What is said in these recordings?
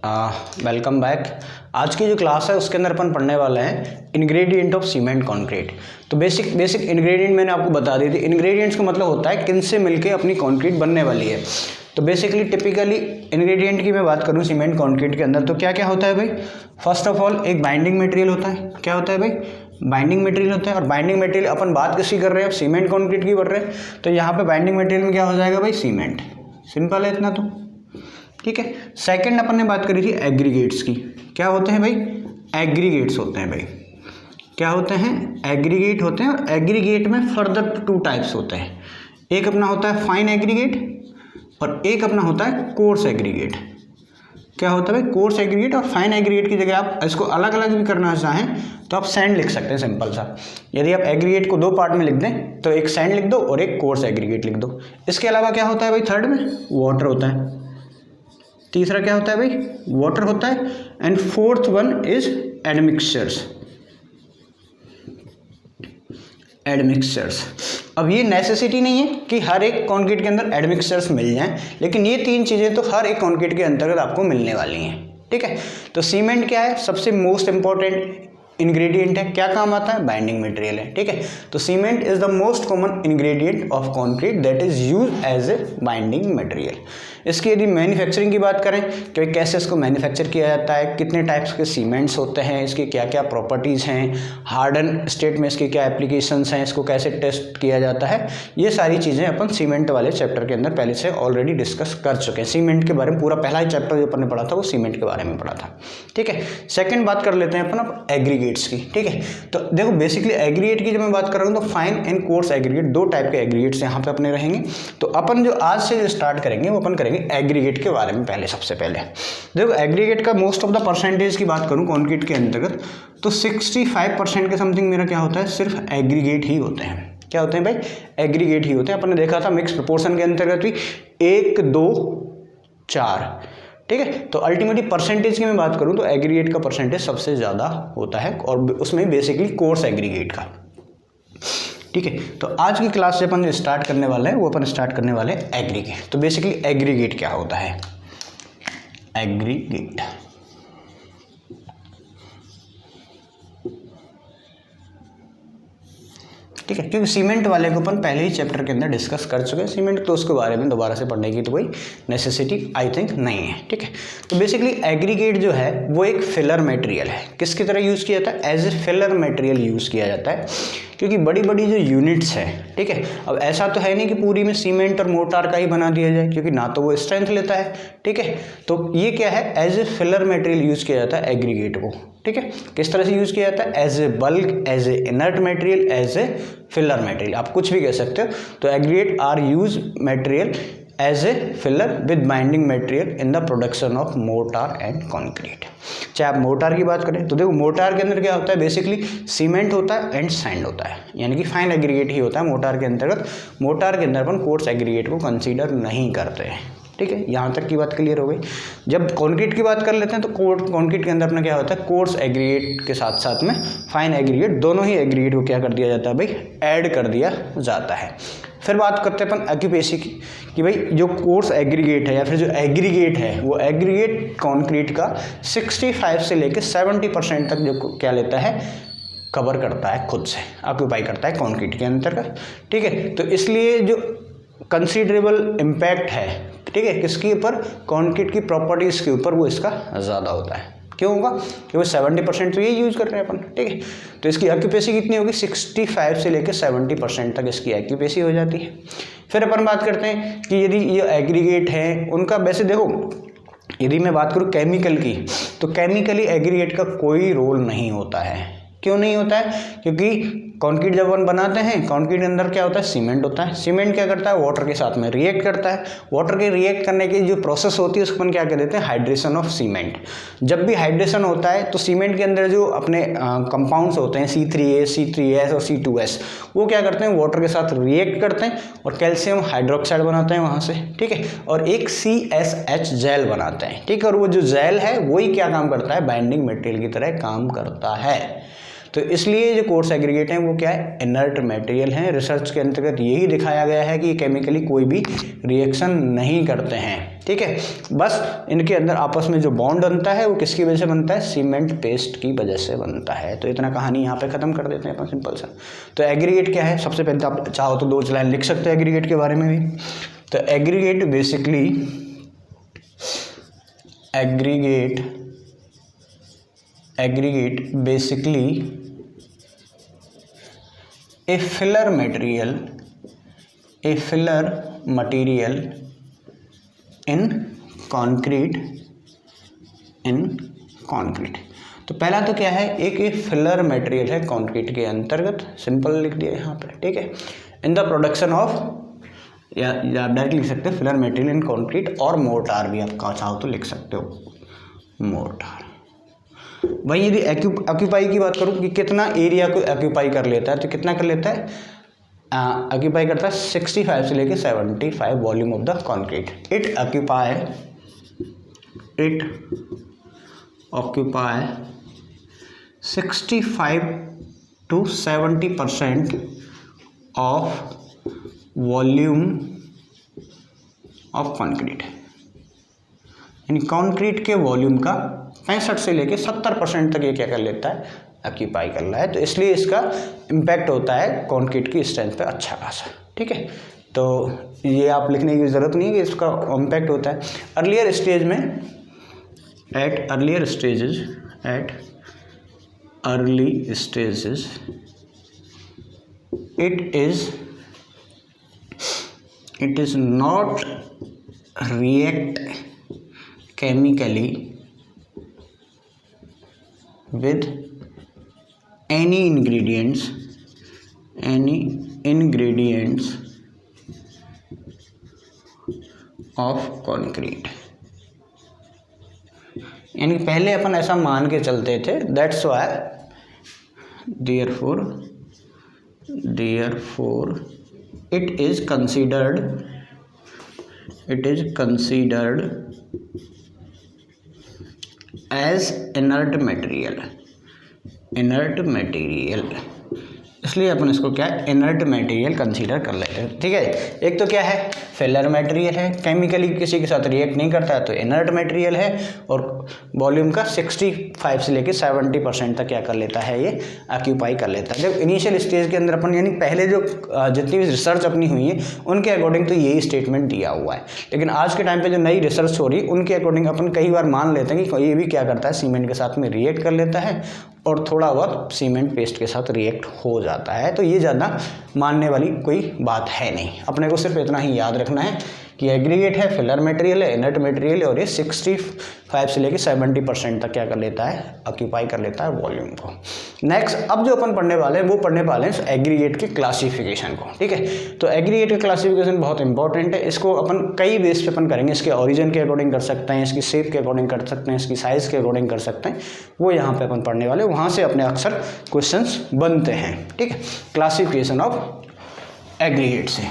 Welcome back. आज की जो क्लास है उसके अंदर अपन पढ़ने वाले हैं इंग्रेडिएंट ऑफ सीमेंट कंक्रीट। तो बेसिक इंग्रेडिएंट मैंने आपको बता दी थी। इंग्रेडिएंट्स का मतलब होता है किन से मिलके अपनी कंक्रीट बनने वाली है। तो बेसिकली टिपिकली इंग्रेडिएंट की मैं बात करूं सीमेंट कंक्रीट के अंदर तो क्या क्या होता है भाई। फर्स्ट ऑफ ऑल एक बाइंडिंग मटेरियल होता है। क्या होता है भाई? बाइंडिंग मटेरियल होता है। और बाइंडिंग मटेरियल अपन बात किसकी कर रहे हैं? सीमेंट कंक्रीट की कर रहे हैं। तो यहाँ पे बाइंडिंग मटेरियल में क्या हो जाएगा भाई? सीमेंट। सिंपल है इतना तो, ठीक है। सेकंड अपन ने बात करी थी एग्रीगेट्स की। क्या होते हैं भाई? एग्रीगेट्स होते हैं भाई। क्या होते हैं? एग्रीगेट होते हैं। और एग्रीगेट में फर्दर टू टाइप्स होते हैं। एक अपना होता है फाइन एग्रीगेट और एक अपना होता है कोर्स एग्रीगेट। क्या होता है भाई? कोर्स एग्रीगेट और फाइन एग्रीगेट की जगह आप इसको अलग अलग भी करना चाहें तो आप सैंड लिख सकते हैं, सिंपल सा। यदि आप एग्रीगेट को दो पार्ट में लिख दें तो एक सैंड लिख दो और एक कोर्स एग्रीगेट लिख दो। इसके अलावा क्या होता है भाई? थर्ड में वाटर होता है। तीसरा क्या होता है भाई? वाटर होता है। And fourth one is admixtures. Admixtures, अब ये नेसेसिटी नहीं है कि हर एक कंक्रीट के अंदर एडमिक्सचर्स मिल जाएं, लेकिन ये तीन चीज़ें तो हर एक कंक्रीट के अंतर्गत आपको मिलने वाली हैं, ठीक है। तो सीमेंट क्या है? सबसे मोस्ट इंपॉर्टेंट इंग्रेडिएंट है। क्या काम आता है? बाइंडिंग मटेरियल है, ठीक है। तो cement is the most common ingredient of concrete that is use as a binding material. इसकी यदि मैन्युफैक्चरिंग की बात करें कि कैसे इसको मैन्युफैक्चर किया जाता है, कितने टाइप्स के सीमेंट्स होते हैं, इसकी क्या क्या प्रॉपर्टीज़ हैं, हार्डन स्टेट में इसकी क्या एप्लीकेशंस हैं, इसको कैसे टेस्ट किया जाता है, ये सारी चीज़ें अपन सीमेंट वाले चैप्टर के अंदर पहले से ऑलरेडी डिस्कस कर चुके हैं। सीमेंट के बारे में पूरा पहला ही चैप्टर जो अपन ने पढ़ा था वो सीमेंट के बारे में पढ़ा था, ठीक है। सेकेंड बात कर लेते हैं अपन अब एग्रीगेट्स की, ठीक है। तो देखो बेसिकली एग्रीगेट की जब मैं बात कर रहा हूँ तो फाइन एंड कोर्स एग्रीगेट, दो टाइप के एग्रीगेट्स यहाँ पे अपने रहेंगे। तो अपन जो आज से जो स्टार्ट करेंगे वो अपन करेंगे एग्रीगेट के बारे में। पहले सबसे पहले देखो एग्रीगेट का मोस्ट ऑफ द परसेंटेज की बात करूं कंक्रीट के अंतर्गत तो 65% के समथिंग मेरा क्या होता है? सिर्फ एग्रीगेट ही होते हैं। क्या होते हैं भाई? एग्रीगेट ही होते हैं। अपन ने देखा था मिक्स प्रोपोर्शन के अंतर्गत भी 1 2 4, ठीक है। तो अल्टीमेटली परसेंटेज की मैं बात करूं तो एग्रीगेट का परसेंटेज सबसे ज़्यादा होता है और उसमें बेसिकली कोर्स एग्रीगेट का, ठीक है। तो आज की क्लास से अपन जो स्टार्ट करने वाले हैं वो अपन स्टार्ट करने वाले हैं एग्रीगेट। तो बेसिकली एग्रीगेट क्या होता है? एग्रीगेट ठीक है, क्योंकि सीमेंट वाले को अपन पहले ही चैप्टर के अंदर डिस्कस कर चुके हैं सीमेंट, तो उसके बारे में दोबारा से पढ़ने की तो कोई नेसेसिटी आई थिंक नहीं है, ठीक है। तो बेसिकली एग्रीगेट जो है वो एक फिलर मटेरियल है। किसकी तरह यूज़ किया जाता है? As a filler material use किया जाता है, क्योंकि बड़ी बड़ी जो यूनिट्स हैं, ठीक है। अब ऐसा तो है नहीं कि पूरी में सीमेंट और मोटार का ही बना दिया जाए, क्योंकि ना तो वो स्ट्रेंथ लेता है, ठीक है। तो ये क्या है? As a filler material use किया जाता है एग्रीगेट को, ठीक है। किस तरह से यूज़ किया जाता है? As a bulk, as a inert material, as a filler material, आप कुछ भी कह सकते हो। तो aggregate are use material as a filler with binding material in the production of mortar and concrete. चाहे आप मोटार की बात करें तो देखो मोटार के अंदर क्या होता है? बेसिकली सीमेंट होता है एंड सैंड होता है, यानी कि फाइन एग्रीगेट ही होता है मोटार के अंतर्गत। मोटार के अंदर अपन कोर्स एग्रीगेट को कंसीडर नहीं करते हैं, ठीक है। यहाँ तक की बात क्लियर हो गई। जब कंक्रीट की बात कर लेते हैं तो कंक्रीट के अंदर अपना क्या होता है? कोर्स एग्रीगेट के साथ साथ में फाइन एग्रीगेट, दोनों ही एग्रीगेट को क्या कर दिया जाता है भाई? ऐड कर दिया जाता है। फिर बात करते हैं अपन ऑक्यूपेसी की कि भाई जो कोर्स एग्रीगेट है या फिर जो एग्रीगेट है वो एग्रीगेट कंक्रीट का 65 से लेकर 70% तक जो क्या लेता है? कवर करता है, खुद से ऑक्यूपाई करता है कंक्रीट के अंतर्गत, ठीक है। तो इसलिए जो कंसीडरेबल इम्पैक्ट है, ठीक है, किसके ऊपर? कंक्रीट की प्रॉपर्टीज़ के ऊपर वो इसका ज़्यादा होता है। क्यों होगा? क्योंकि 70% तो ये यूज़ कर रहे हैं अपन, ठीक है। तो इसकी ऑक्यूपेसी कितनी होगी? 65 से लेकर 70% तक इसकी ऑक्यूपेसी हो जाती है। फिर अपन बात करते हैं कि यदि ये एग्रीगेट है उनका, वैसे देखो यदि मैं बात करूँ केमिकल की तो केमिकली एग्रीगेट का कोई रोल नहीं होता है। क्यों नहीं होता है? क्योंकि कंक्रीट जब अपन बनाते हैं कंक्रीट के अंदर क्या होता है? सीमेंट होता है। सीमेंट क्या करता है? वाटर के साथ में रिएक्ट करता है। वाटर के रिएक्ट करने की जो प्रोसेस होती है उसको अपन क्या कह देते हैं? Hydration of cement. जब भी हाइड्रेशन होता है तो सीमेंट के अंदर जो अपने कंपाउंड्स होते हैं C3A, C3S और C2S, वो क्या करते हैं? वाटर के साथ रिएक्ट करते हैं और कैल्शियम हाइड्रोक्साइड बनाते हैं वहाँ से, ठीक है। और एक CSH जेल बनाते हैं, ठीक है। और वो जो जेल है वही क्या काम करता है? बाइंडिंग मटेरियल की तरह काम करता है। तो इसलिए जो कोर्स एग्रीगेट हैं वो क्या है, इनर्ट मटेरियल हैं। रिसर्च के अंतर्गत यही दिखाया गया है कि ये केमिकली कोई भी रिएक्शन नहीं करते हैं, ठीक है। बस इनके अंदर आपस में जो बॉन्ड बनता है वो किसकी वजह से बनता है, सीमेंट पेस्ट की वजह से बनता है। तो इतना कहानी यहाँ पे ख़त्म कर देते हैं अपन सिंपल सा। तो एग्रीगेट क्या है, सबसे पहले आप चाहो तो 2 लाइन लिख सकते हो एग्रीगेट के बारे में भी। तो aggregate basically a filler material in concrete। तो पहला तो क्या है, एक फिलर मटेरियल है कंक्रीट के अंतर्गत, सिंपल लिख दिया यहाँ पे, ठीक है। इन द प्रोडक्शन ऑफ, या आप डायरेक्ट लिख सकते हो फिलर मटेरियल इन कंक्रीट, और मोर्टार भी आप चाहो तो लिख सकते हो, मोर्टार। वही यदि ऑक्यूपाई की बात करूँ कि कितना एरिया को ऑक्यूपाई कर लेता है, तो कितना कर लेता है, ऑक्यूपाई करता है 65 से लेके 75 volume of the concrete. It occupy 65 to 70% of volume of concrete, यानी कंक्रीट के वॉल्यूम का 65 से लेके 70% तक ये क्या कर लेता है, ऑक्यूपाई कर रहा है। तो इसलिए इसका इम्पैक्ट होता है कंक्रीट की स्ट्रेंथ पे अच्छा खासा, ठीक है। तो ये आप लिखने की ज़रूरत नहीं है कि इसका इम्पैक्ट होता है। अर्लियर स्टेज में at early stages it is not react chemically with any ingredients of concrete। यानी पहले अपन ऐसा मान के चलते थे, that's why therefore it is considered as inert material। इसलिए अपन इसको क्या है, इनर्ट मटेरियल कंसीडर कर लेते हैं, ठीक है। एक तो क्या है, फिलर मटेरियल है, केमिकली किसी के साथ रिएक्ट नहीं करता है, तो इनर्ट मटेरियल है, और वॉल्यूम का 65 से लेके 70% तक क्या कर लेता है, ये ऑक्यूपाई कर लेता है। जब इनिशियल स्टेज के अंदर अपन, यानी पहले जो जितनी भी रिसर्च अपनी हुई है उनके अकॉर्डिंग तो यही स्टेटमेंट दिया हुआ है, लेकिन आज के टाइम पर जो नई रिसर्च हो रही है उनके अकॉर्डिंग अपन कई बार मान लेते हैं कि ये भी क्या करता है, सीमेंट के साथ में रिएक्ट कर लेता है और थोड़ा बहुत सीमेंट पेस्ट के साथ रिएक्ट हो जाता है। तो ये ज़्यादा मानने वाली कोई बात है नहीं, अपने को सिर्फ इतना ही याद रखना है कि एग्रीगेट है, फिलर मटेरियल है, इनर्ट मटेरियल है, और ये 65 से लेके 70% तक क्या कर लेता है, ऑक्यूपाई कर लेता है वॉल्यूम को। नेक्स्ट अब जो अपन पढ़ने वाले हैं वो पढ़ने वाले हैं एग्रीगेट की क्लासिफिकेशन को, ठीक है। तो एग्रीगेट की क्लासिफिकेशन बहुत इंपॉर्टेंट है, इसको अपन कई बेस पे अपन करेंगे। इसके ओरिजिन के अकॉर्डिंग कर सकते हैं, इसकी शेप के अकॉर्डिंग कर सकते हैं, इसकी साइज़ के अकॉर्डिंग कर सकते हैं, वो यहाँ पे अपन पढ़ने वाले, वहाँ से अपने अक्सर क्वेश्चंस बनते हैं, ठीक है। क्लासिफिकेशन ऑफ एग्रीगेट से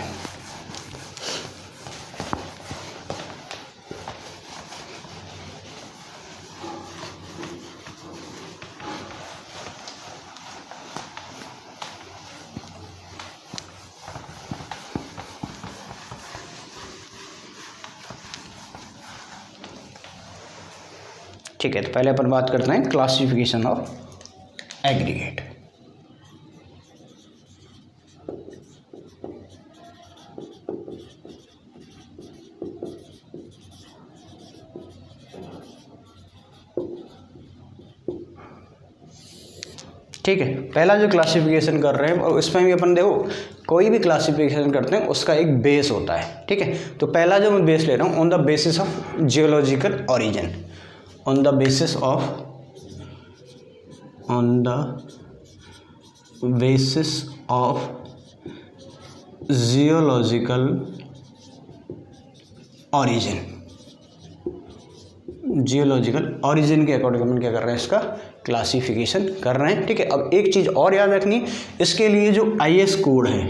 ठीक है। तो पहले अपन बात करते हैं क्लासिफिकेशन ऑफ एग्रीगेट। ठीक है, पहला जो क्लासिफिकेशन कर रहे हैं और इसमें भी अपन देखो कोई भी क्लासिफिकेशन करते हैं उसका एक बेस होता है, ठीक है। तो पहला जो मैं बेस ले रहा हूँ, on the basis of geological origin, on the basis of geological origin, geological origin के अकॉर्डिंग हम क्या कर रहे हैं, इसका क्लासिफिकेशन कर रहे हैं, ठीक है। अब एक चीज़ और याद रखनी, इसके लिए जो IS कोड है,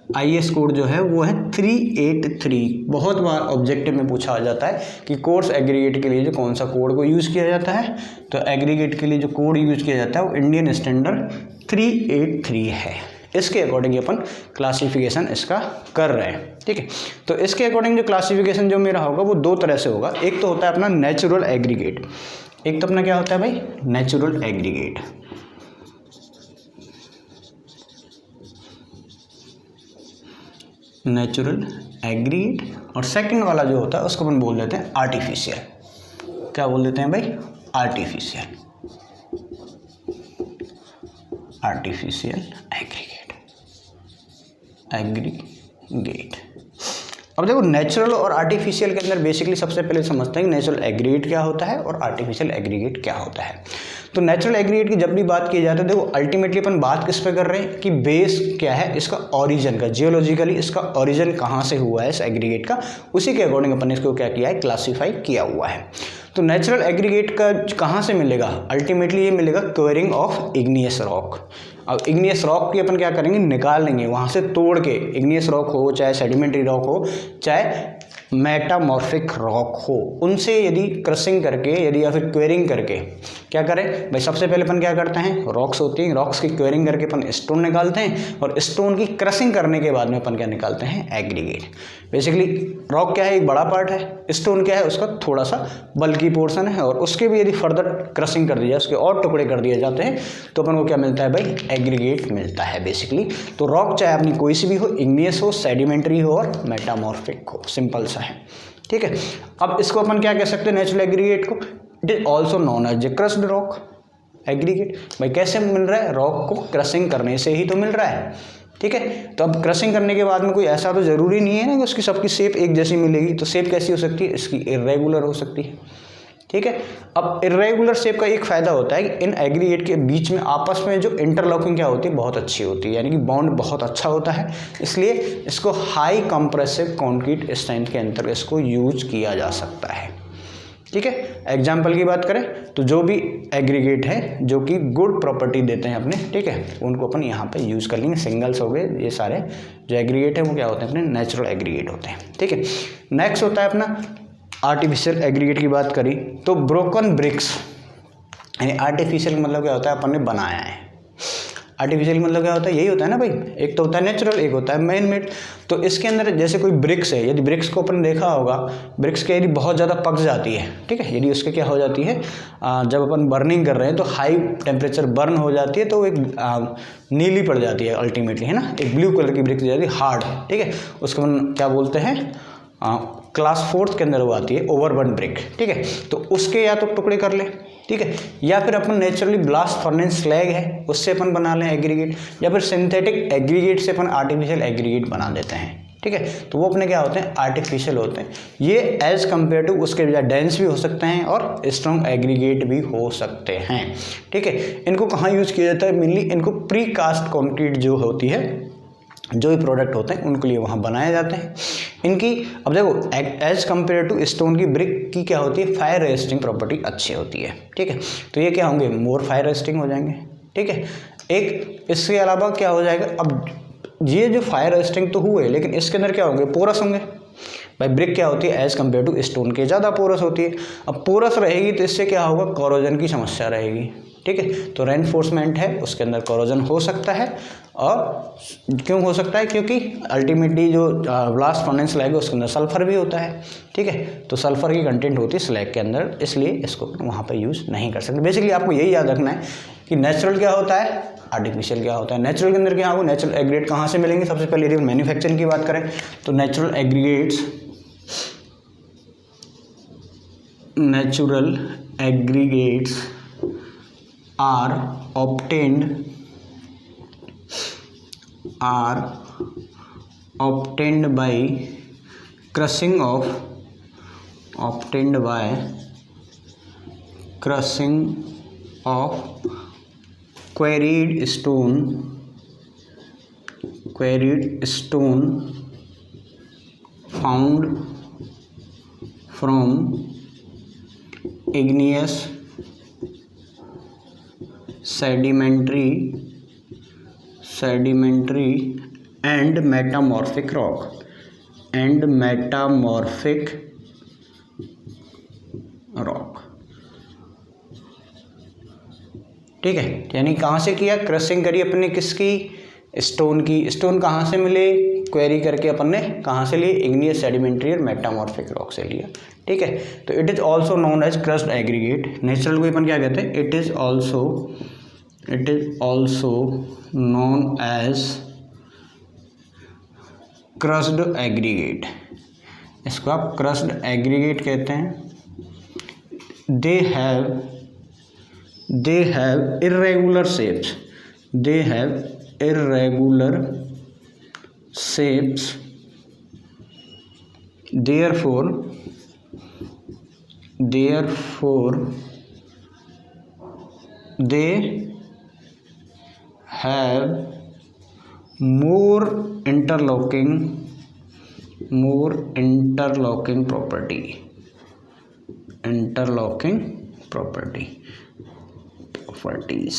IS कोड जो है वो है 383। बहुत बार ऑब्जेक्टिव में पूछा जाता है कि कोर्स एग्रीगेट के लिए जो कौन सा कोड को यूज़ किया जाता है, तो एग्रीगेट के लिए जो कोड यूज़ किया जाता है वो इंडियन स्टैंडर्ड 383 है। इसके अकॉर्डिंग अपन क्लासिफिकेशन इसका कर रहे हैं, ठीक है। तो इसके अकॉर्डिंग जो क्लासिफिकेशन जो मेरा होगा वो दो तरह से होगा। एक तो होता है अपना नेचुरल एग्रीगेट, एक तो अपना क्या होता है भाई, नेचुरल एग्रीगेट। नेचुरल एग्रीगेट, और सेकंड वाला जो होता है उसको अपन बोल देते हैं आर्टिफिशियल। क्या बोल देते हैं भाई, आर्टिफिशियल, आर्टिफिशियल एग्रीगेट। अब देखो नेचुरल और आर्टिफिशियल के अंदर बेसिकली सबसे पहले समझते हैं कि नेचुरल एग्रीगेट क्या होता है और आर्टिफिशियल एग्रीगेट क्या होता है। तो नेचुरल एग्रीगेट की जब भी बात की जाती है, देखो अल्टीमेटली अपन बात किस पे कर रहे हैं कि बेस क्या है इसका, ओरिजिन का, जियोलॉजिकली इसका ओरिजिन कहाँ से हुआ है इस एग्रीगेट का, उसी के अकॉर्डिंग अपन इसको क्या किया है, क्लासीफाई किया हुआ है। तो नेचुरल एग्रीगेट का कहाँ से मिलेगा, अल्टीमेटली ये मिलेगा क्वेरिंग ऑफ इग्नियस रॉक। अब इग्नियस रॉक की अपन क्या करेंगे, निकाल लेंगे वहाँ से तोड़ के, इग्नियस रॉक हो चाहे सेडिमेंट्री रॉक हो चाहे मेटामॉर्फिक रॉक हो, उनसे यदि क्रशिंग करके यदि या फिर क्वेरिंग करके क्या करें भाई, सबसे पहले अपन क्या करते हैं, रॉक्स होती हैं, रॉक्स की क्वेरिंग करके अपन स्टोन निकालते हैं, और स्टोन की क्रशिंग करने के बाद में अपन क्या निकालते हैं, एग्रीगेट। बेसिकली रॉक क्या है, एक बड़ा पार्ट है, स्टोन क्या है उसका थोड़ा सा बल्कि पोर्शन है, और उसके भी यदि फर्दर क्रशिंग कर दी जाए, उसके और टुकड़े कर दिए जाते हैं, तो अपन को क्या मिलता है भाई, एग्रीगेट मिलता है बेसिकली। तो रॉक चाहे अपनी कोई सी भी हो, इग्नियस हो, सेडिमेंट्री हो और मेटामॉर्फिक हो, सिंपल सा है, ठीक है। अब इसको अपन क्या कह सकते हैं, नेचुरल एग्रीगेट को, it is also known as a crushed rock aggregate. भाई कैसे मिल रहा है, रॉक को क्रशिंग करने से ही तो मिल रहा है, ठीक है। तो अब क्रशिंग करने के बाद में कोई ऐसा तो ज़रूरी नहीं है ना कि उसकी सबकी शेप एक जैसी मिलेगी, तो शेप कैसी हो सकती है, इसकी इर्रेगुलर हो सकती है, ठीक है। अब इर्रेगुलर शेप का एक फ़ायदा होता है कि इन एग्रीगेट के बीच में आपस में जो इंटरलॉकिंग क्या होती है, बहुत अच्छी होती है, यानी कि बॉन्ड बहुत अच्छा होता है, इसलिए इसको हाई कंप्रेसिव कंक्रीट स्ट्रेंथ के अंतर्गत इसको यूज किया जा सकता है, ठीक है। एग्जाम्पल की बात करें तो जो भी एग्रीगेट है जो कि गुड प्रॉपर्टी देते हैं अपने, ठीक है, उनको अपन यहाँ पे यूज़ कर लेंगे। सिंगल्स हो गए, ये सारे जो एग्रीगेट है वो क्या होते हैं, अपने नेचुरल एग्रीगेट होते हैं, ठीक है। नेक्स्ट होता है अपना आर्टिफिशियल एग्रीगेट की बात करी तो ब्रोकन ब्रिक्स, यानी आर्टिफिशियल मतलब क्या होता है, अपन ने बनाया है। आर्टिफिशियल मतलब क्या होता है, यही होता है ना भाई, एक तो होता है नेचुरल, एक होता है मैन मेड। तो इसके अंदर जैसे कोई ब्रिक्स है, यदि ब्रिक्स को अपन देखा होगा, ब्रिक्स के यदि बहुत ज़्यादा पक जाती है, ठीक है, यदि उसके क्या हो जाती है, जब अपन बर्निंग कर रहे हैं तो हाई टेम्परेचर बर्न हो जाती है, तो एक नीली पड़ जाती है अल्टीमेटली, है ना, एक ब्लू कलर की ब्रिक्स जाती है हार्ड, ठीक है, उसको अपन क्या बोलते हैं, क्लास 4th के अंदर वो आती है ओवरबर्न ब्रिक, ठीक है। तो उसके या तो टुकड़े कर ले, ठीक है, या फिर अपन नेचुरली ब्लास्ट फर्नेस स्लैग है उससे अपन बना लें एग्रीगेट, या फिर सिंथेटिक एग्रीगेट से अपन आर्टिफिशियल एग्रीगेट बना देते हैं, ठीक है। तो वो अपने क्या होते हैं, आर्टिफिशियल होते हैं। ये एज कम्पेयर टू उसके बजाय डेंस भी हो सकते हैं और स्ट्रॉन्ग एग्रीगेट भी हो सकते हैं, ठीक है। इनको कहाँ यूज़ किया जाता है, मेनली इनको प्री कास्ट कॉन्क्रीट जो होती है, जो भी प्रोडक्ट होते हैं उनके लिए वहाँ बनाए जाते हैं। इनकी अब देखो एज कम्पेयर टू स्टोन की ब्रिक की क्या होती है, फायर रेजिस्टिंग प्रॉपर्टी अच्छी होती है, ठीक है। तो ये क्या होंगे, मोर फायर रेजिस्टिंग हो जाएंगे, ठीक है। एक इसके अलावा क्या हो जाएगा, अब ये जो फायर रेजिस्टिंग तो हुए, लेकिन इसके अंदर क्या होंगे, पोरस होंगे। भाई ब्रिक क्या होती है, एज कम्पेयर टू स्टोन के ज़्यादा पोरस होती है। अब पोरस रहेगी तो इससे क्या होगा, कोरोजन की समस्या रहेगी, ठीक है। तो रेनफोर्समेंट है उसके अंदर कोरोजन हो सकता है, और क्यों हो सकता है, क्योंकि अल्टीमेटली जो ब्लास्ट फर्नेस स्लैग है उसके अंदर सल्फर भी होता है, ठीक है। तो सल्फर की कंटेंट होती है स्लैग के अंदर, इसलिए इसको वहाँ पर यूज़ नहीं कर सकते। बेसिकली आपको यही याद रखना है कि नेचुरल क्या होता है, आर्टिफिशियल क्या होता है। नेचुरल के अंदर क्या होगा, नेचुरल एग्रीगेट कहाँ से मिलेंगे, सबसे पहले यदि मैन्युफैक्चरिंग की बात करें तो natural aggregates are obtained by crushing of quarried stone found from igneous sedimentary and metamorphic rock, and metamorphic rock. ठीक है, यानी कहाँ से किया, क्रशिंग करी अपने किसकी, स्टोन की। स्टोन कहाँ से मिले, क्वेरी करके अपन ने कहाँ से लिए, इग्नियस सेडिमेंट्री और मेटामॉर्फिक रॉक से लिया। ठीक है, तो it is also known as crushed aggregate. Natural को अपन क्या कहते हैं, it is also known as crushed aggregate. इसको आप क्रस्ड एग्रीगेट कहते हैं। They have irregular shapes, they have irregular shapes, therefore they have more interlocking properties।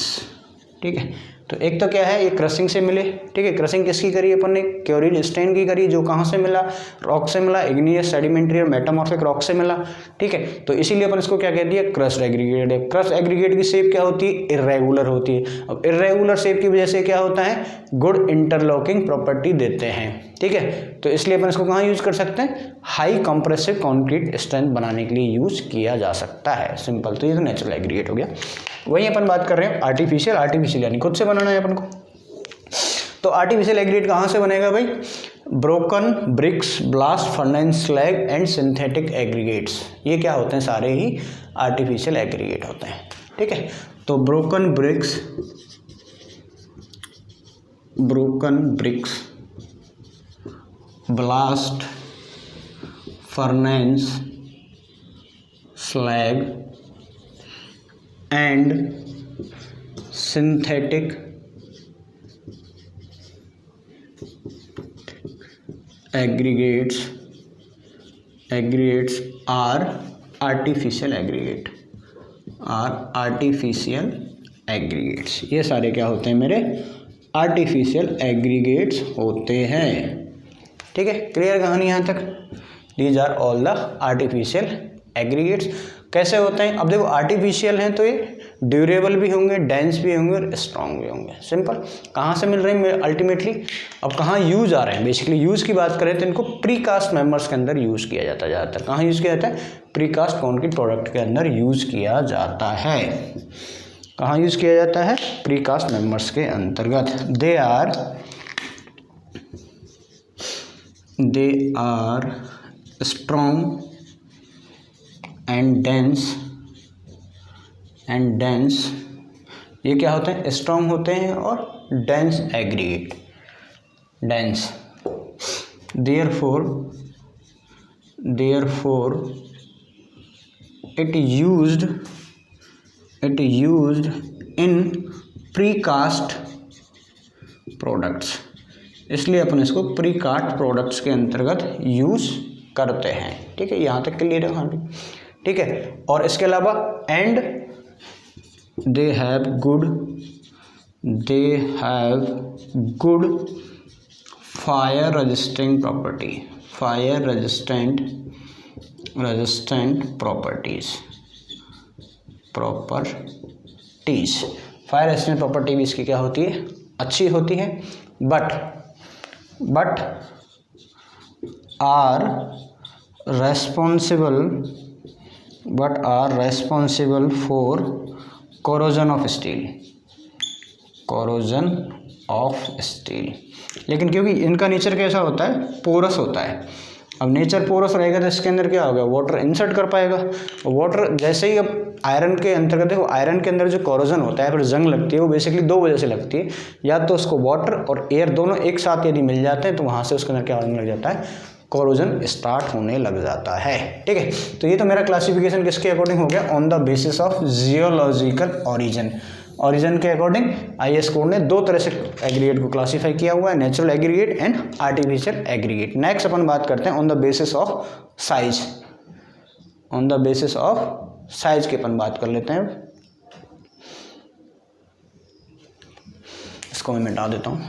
ठीक है, तो एक तो क्या है, ये क्रशिंग से मिले। ठीक है, क्रशिंग किसकी करी अपन ने, क्योरिल स्टेन की करी, जो कहाँ से मिला, रॉक से मिला, इग्नियस सेडिमेंट्री और मेटामॉर्फिक रॉक से मिला। ठीक है, तो इसीलिए अपन इसको क्या कह दिया, क्रस्ट एग्रीगेट है। क्रस्ट एग्रीगेट की शेप क्या होती है, इर्रेगुलर होती है। अब इर्रेगुलर शेप की वजह से क्या होता है, गुड इंटरलॉकिंग प्रॉपर्टी देते हैं। ठीक है, तो इसलिए अपन इसको कहाँ यूज कर सकते हैं, हाई कंप्रेसिव कंक्रीट स्ट्रेंथ बनाने के लिए यूज किया जा सकता है। सिंपल, तो ये तो नेचुरल एग्रीगेट हो गया। वहीं अपन बात कर रहे हैं आर्टिफिशियल यानी खुद से बनाना है अपन को। तो आर्टिफिशियल एग्रीगेट कहाँ से बनेगा भाई, broken bricks, blast furnace slag and synthetic aggregates, ये क्या होते हैं, सारे ही आर्टिफिशियल एग्रीगेट होते हैं। ठीक है, तो broken bricks, blast furnace slag and synthetic aggregates are artificial aggregates. ये सारे क्या होते हैं मेरे, आर्टिफिशियल एग्रीगेट्स होते हैं। ठीक है, क्लियर कहानी यहाँ तक। These are all the artificial aggregates. कैसे होते हैं, अब देखो आर्टिफिशियल हैं तो ये ड्यूरेबल भी होंगे, डेंस भी होंगे और स्ट्रॉन्ग भी होंगे। सिंपल, कहाँ से मिल रहे हैं अल्टीमेटली, अब कहाँ यूज आ रहे हैं। बेसिकली यूज की बात करें तो इनको प्रीकास्ट मेंबर्स के अंदर यूज किया जाता है ज़्यादातर। कहाँ यूज किया जाता है, प्रीकास्ट कंक्रीट प्रोडक्ट के अंदर यूज किया जाता है। कहाँ यूज किया जाता है, प्रीकास्ट मेंबर्स के अंतर्गत। They are strong and dense, ये क्या होते हैं, स्ट्रॉन्ग होते हैं और dense aggregate, dense. Therefore it used in precast products, इसलिए अपन इसको प्रीकास्ट प्रोडक्ट्स के अंतर्गत यूज करते हैं। ठीक है, यहाँ तक क्लियर है हाँ भी। ठीक है, और इसके अलावा and they have good fire resistant properties. Fire resistant property भी इसकी क्या होती है, अच्छी होती है। But are responsible for corrosion of steel। लेकिन क्योंकि इनका नेचर कैसा होता है, पोरस होता है। अब नेचर पोरस रहेगा तो इसके अंदर क्या होगा, वाटर इंसर्ट कर पाएगा। वाटर जैसे ही अब आयरन के अंतर्गत देखो, आयरन के अंदर जो कोरोजन होता है, फिर जंग लगती है, वो बेसिकली दो वजह से लगती है। या तो उसको वाटर और एयर दोनों एक साथ यदि मिल जाते हैं तो वहाँ से उसके अंदर क्या होने लग जाता है, कोरोजन स्टार्ट होने लग जाता है। ठीक है, तो ये तो मेरा क्लासिफिकेशन किसके अकॉर्डिंग हो गया, on the basis of geological origin के अकॉर्डिंग आईएस कोड ने दो तरह से एग्रीगेट को क्लासीफाई किया हुआ है, natural aggregate and artificial aggregate. Next अपन बात करते हैं on the basis of size. On the basis of size की अपन बात कर लेते हैं। इसको मैं मिटा देता हूँ।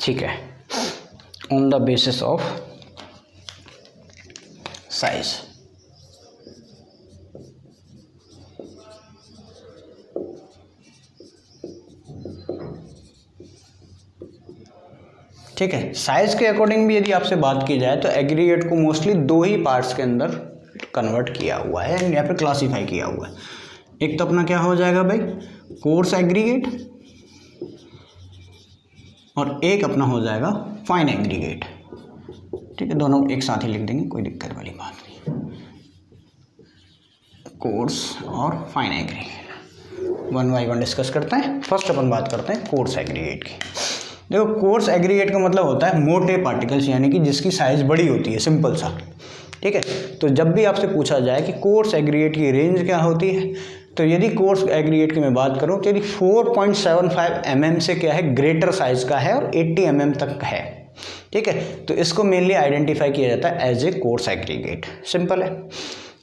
ठीक है, on the basis of size. ठीक है, साइज के अकॉर्डिंग भी यदि आपसे बात की जाए तो एग्रीगेट को मोस्टली दो ही पार्ट्स के अंदर कन्वर्ट किया हुआ है या फिर क्लासीफाई किया हुआ है। एक तो अपना क्या हो जाएगा भाई, कोर्स एग्रीगेट, और एक अपना हो जाएगा फाइन एग्रीगेट। ठीक है, दोनों एक साथ ही लिख देंगे, कोई दिक्कत वाली बात नहीं। कोर्स और fine aggregate one by one discuss करते हैं। फर्स्ट अपन बात करते हैं कोर्स एग्रीगेट की। देखो, कोर्स एग्रीगेट का मतलब होता है मोटे पार्टिकल्स, यानी कि जिसकी साइज बड़ी होती है, सिंपल सा। ठीक है, तो जब भी आपसे पूछा जाए कि कोर्स एग्रीगेट की रेंज क्या होती है, तो यदि कोर्स एग्रीगेट की मैं बात करूं तो यदि 4.75 mm से क्या है, ग्रेटर साइज का है और 80 mm तक है। ठीक है, तो इसको मेनली आइडेंटिफाई किया जाता है as a coarse aggregate. Simple है।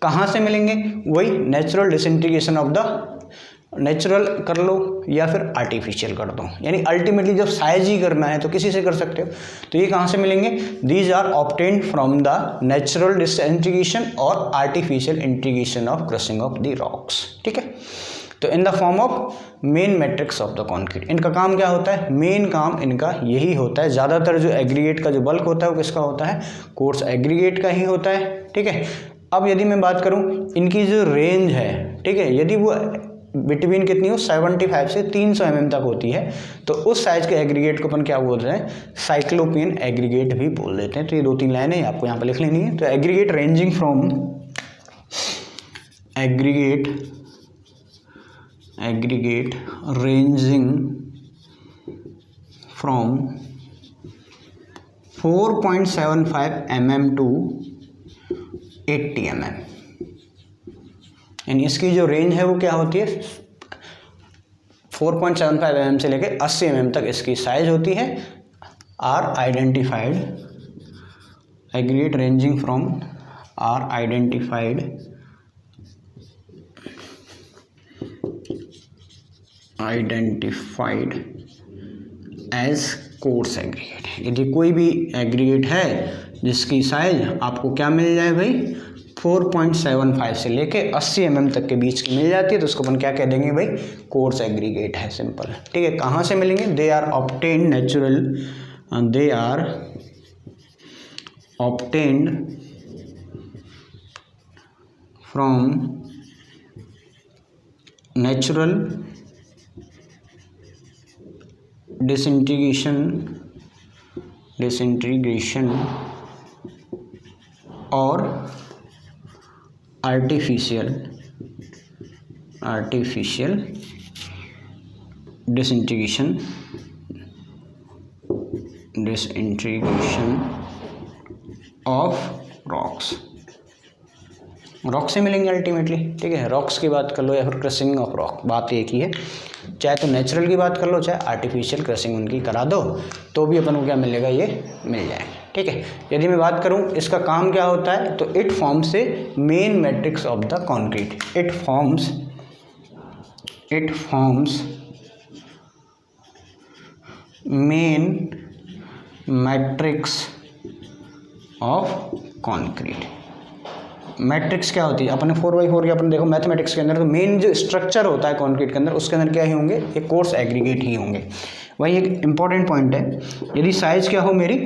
कहाँ से मिलेंगे, वही natural disintegration of the, natural कर लो या फिर आर्टिफिशियल कर दो, यानी अल्टीमेटली जब साइज ही करना है तो किसी से कर सकते हो। तो ये कहाँ से मिलेंगे, these are obtained from the natural disintegration और artificial integration of crushing of the rocks. ठीक है, तो in the form of main matrix of the concrete. इनका काम क्या होता है, मेन काम इनका यही होता है। ज़्यादातर जो एग्रीगेट का जो बल्क होता है वो किसका होता है, कोर्स एग्रीगेट का ही होता है। ठीक है, अब यदि मैं बात करूँ इनकी जो रेंज है, ठीक है, यदि वो बिटवीन कितनी हो, 75 से 300 mm तक होती है, तो उस साइज के एग्रीगेट को अपन क्या बोल रहे हैं, साइक्लोपियन एग्रीगेट भी बोल देते हैं। तो ये दो तीन लाइनें आपको यहाँ पर लिख लेनी है। तो aggregate ranging from, aggregate ranging from 4.75 mm to 80 mm, यानी इसकी जो रेंज है वो क्या होती है, 4.75 mm से लेकर 80 mm तक इसकी साइज होती है। Are identified, aggregate ranging from are identified as coarse aggregate. यदि कोई भी एग्रीगेट है जिसकी साइज आपको क्या मिल जाए भाई, 4.75 से लेके 80 mm तक के बीच की मिल जाती है, तो उसको अपन क्या कह देंगे भाई, कोर्स एग्रीगेट है। सिंपल। ठीक है, कहाँ से मिलेंगे, they are obtained natural, they are obtained from natural disintegration और आर्टिफिशियल डिसइंटीग्रेशन ऑफ रॉक्स से मिलेंगे अल्टीमेटली। ठीक है, रॉक्स की बात कर लो या फिर क्रशिंग ऑफ रॉक, बात एक ही है। चाहे तो नेचुरल की बात कर लो, चाहे आर्टिफिशियल क्रशिंग उनकी करा दो, तो भी अपन को क्या मिलेगा, ये मिल जाएगा। ठीक है, यदि मैं बात करूं इसका काम क्या होता है, तो it forms a main matrix of the concrete. It forms main matrix of concrete. Matrix क्या होती है, अपने 4x4 के अपन देखो मैथमेटिक्स के अंदर, तो मेन जो स्ट्रक्चर होता है कॉन्क्रीट के अंदर, उसके अंदर क्या ही होंगे, एक कोर्स एग्रीगेट ही होंगे। वही एक इंपॉर्टेंट पॉइंट है, यदि साइज क्या हो मेरी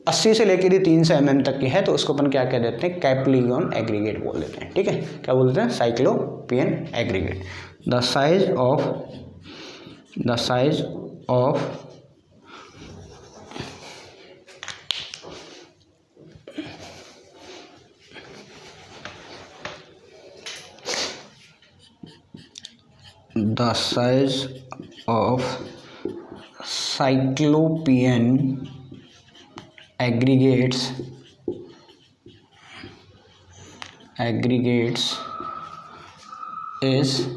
80 से लेकर यदि 300 mm तक की है, तो उसको अपन क्या कह देते हैं, कैप्लिगन एग्रीगेट बोल देते हैं। ठीक है, क्या बोलते हैं, cyclopean aggregate. The size of cyclopean aggregates is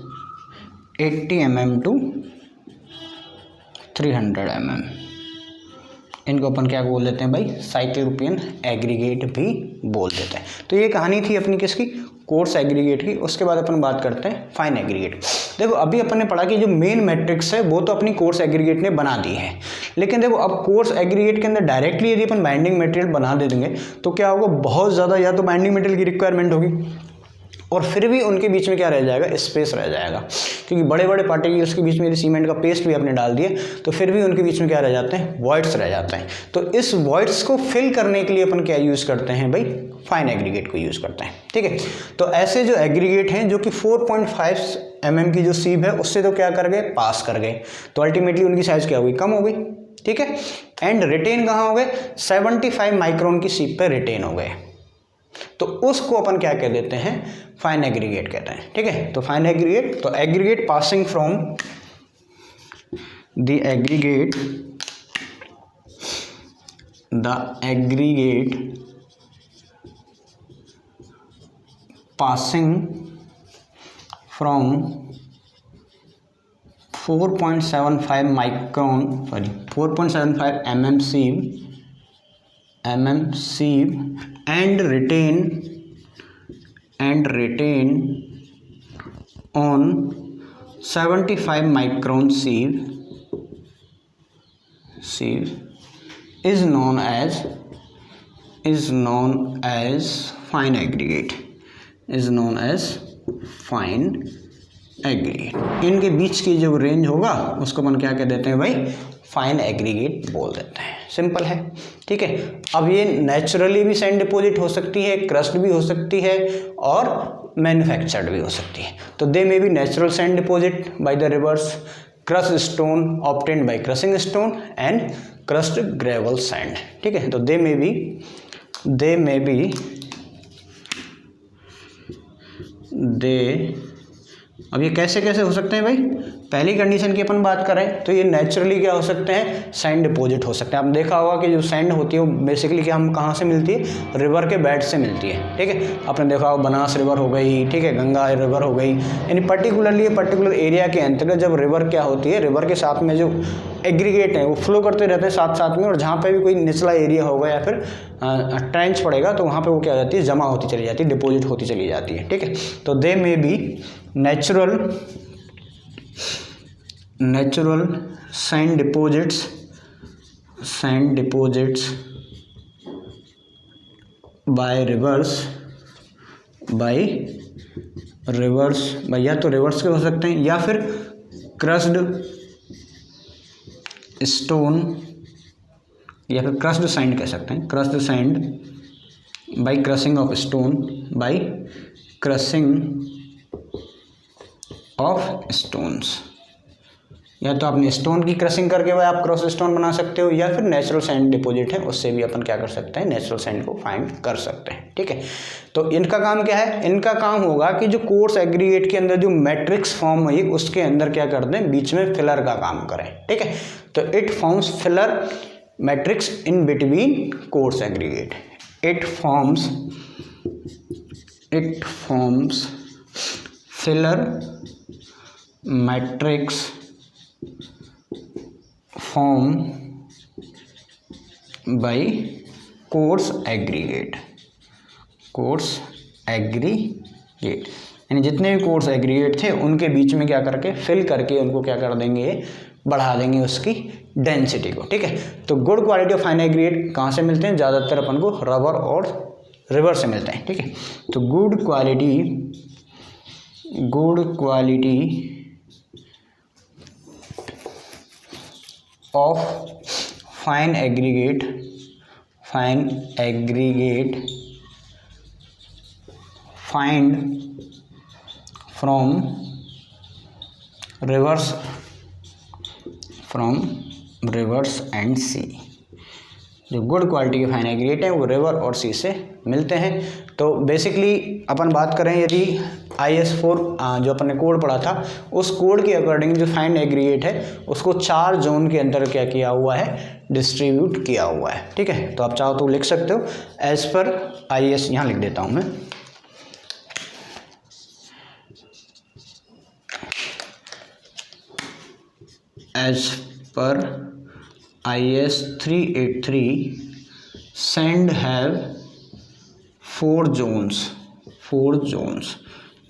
80 mm to 300 mm। इनको अपन क्या बोल देते हैं भाई, साइक्लोपियन एग्रीगेट भी बोल देते हैं। तो ये कहानी थी अपनी किसकी, कोर्स एग्रीगेट की। उसके बाद अपन बात करते हैं फाइन एग्रीगेट। देखो अभी अपन ने पढ़ा कि जो मेन मैट्रिक्स है वो तो अपनी कोर्स एग्रीगेट ने बना दी है, लेकिन देखो अब कोर्स एग्रीगेट के अंदर डायरेक्टली यदि अपन बाइंडिंग मटेरियल बना दे देंगे तो क्या होगा, बहुत ज़्यादा या तो बाइंडिंग मटेरियल की रिक्वायरमेंट होगी और फिर भी उनके बीच में क्या रह जाएगा, स्पेस रह जाएगा, क्योंकि बड़े बड़े पार्टिकल्स के बीच में यदि सीमेंट का पेस्ट भी आपने डाल दिया तो फिर भी उनके बीच में क्या रह जाते हैं, वॉइड्स रह जाते हैं। तो इस वॉइड्स को फिल करने के लिए अपन क्या यूज़ करते हैं भाई, फाइन एग्रीगेट को यूज़ करते हैं। ठीक है, तो ऐसे जो एग्रीगेट हैं जो कि 4.5 mm की जो सीब है उससे तो क्या कर गए, पास कर गए, तो अल्टीमेटली उनकी साइज क्या हो गई, कम हो गई। ठीक है, एंड रिटेन कहाँ हो गए, 75 माइक्रोन की सीब पे रिटेन हो गए, तो उसको अपन क्या कह देते हैं, फाइन एग्रीगेट कहते हैं। ठीक है, तो फाइन एग्रीगेट, तो aggregate passing from the aggregate passing from 4.75 micron 4.75 mm sieve and retain on 75 micron sieve is known as fine aggregate, इनके बीच की जो रेंज होगा उसको अपन क्या कह देते हैं भाई, फाइन एग्रीगेट बोल देते हैं। सिंपल है। ठीक है, अब ये नेचुरली भी सैंड डिपॉजिट हो सकती है, क्रस्ट भी हो सकती है और मैन्युफैक्चर्ड भी हो सकती है। तो they may be natural sand deposit by the rivers, crushed stone obtained by crushing stone and crushed gravel sand. ठीक है, तो दे मे बी अब ये कैसे कैसे हो सकते हैं भाई, पहली कंडीशन की अपन बात करें तो ये नेचुरली क्या हो सकते हैं, सैंड डिपॉजिट हो सकते हैं। आपने देखा होगा कि जो सैंड होती है वो बेसिकली क्या हम कहाँ से मिलती है, रिवर के बेड से मिलती है। ठीक है, आपने देखा होगा बनास रिवर हो गई, ठीक है, गंगा रिवर हो गई, यानी पर्टिकुलर एरिया के अंतर्गत जब रिवर क्या होती है, रिवर के साथ में जो एग्रीगेट है वो फ्लो करते रहते हैं साथ में, और जहाँ पे भी कोई निचला एरिया होगा या फिर ट्रेंच पड़ेगा तो वहाँ पे वो क्या हो जाती है, जमा होती चली जाती है, डिपॉजिट होती चली जाती है। ठीक है, तो they may be natural sand deposits by rivers या तो रिवर्स के हो सकते हैं या फिर क्रस्ड स्टोन या फिर क्रस्ड सैंड कह सकते हैं, crushed sand by crushing of stone, by crushing of stones. या तो आपने स्टोन की क्रशिंग करके भाई आप क्रॉस स्टोन बना सकते हो, या फिर नेचुरल सैंड डिपॉजिट है उससे भी अपन क्या कर सकते हैं, नेचुरल सैंड को फाइंड कर सकते हैं। ठीक है, तो इनका काम क्या है, इनका काम होगा कि जो कोर्स एग्रीगेट के अंदर जो मैट्रिक्स फॉर्म हुई उसके अंदर क्या कर दें, बीच में फिलर का काम करें। ठीक है, तो it forms filler matrix in between coarse aggregate, it forms filler matrix form by coarse aggregate, यानी जितने भी कोर्स एग्रीगेट थे उनके बीच में क्या करके फिल करके उनको क्या कर देंगे, बढ़ा देंगे उसकी डेंसिटी को। ठीक है, तो good quality of fine aggregate कहाँ से मिलते हैं, ज़्यादातर अपन को रबर और रिवर से मिलते हैं। ठीक है, तो good quality of fine aggregate find from rivers and sea. जो गुड क्वालिटी के फाइन एग्रीगेट हैं वो रिवर और सी से मिलते हैं। तो बेसिकली अपन बात करें यदि IS4 जो अपन ने कोड पढ़ा था उस कोड के अकॉर्डिंग जो फाइन एग्रीगेट है उसको 4 जोन के अंदर क्या किया हुआ है, डिस्ट्रीब्यूट किया हुआ है। ठीक है, तो आप चाहो तो लिख सकते हो एज पर IS, यहाँ लिख देता हूँ मैं, as per IS 383 sand have 4 zones, 4 Jones,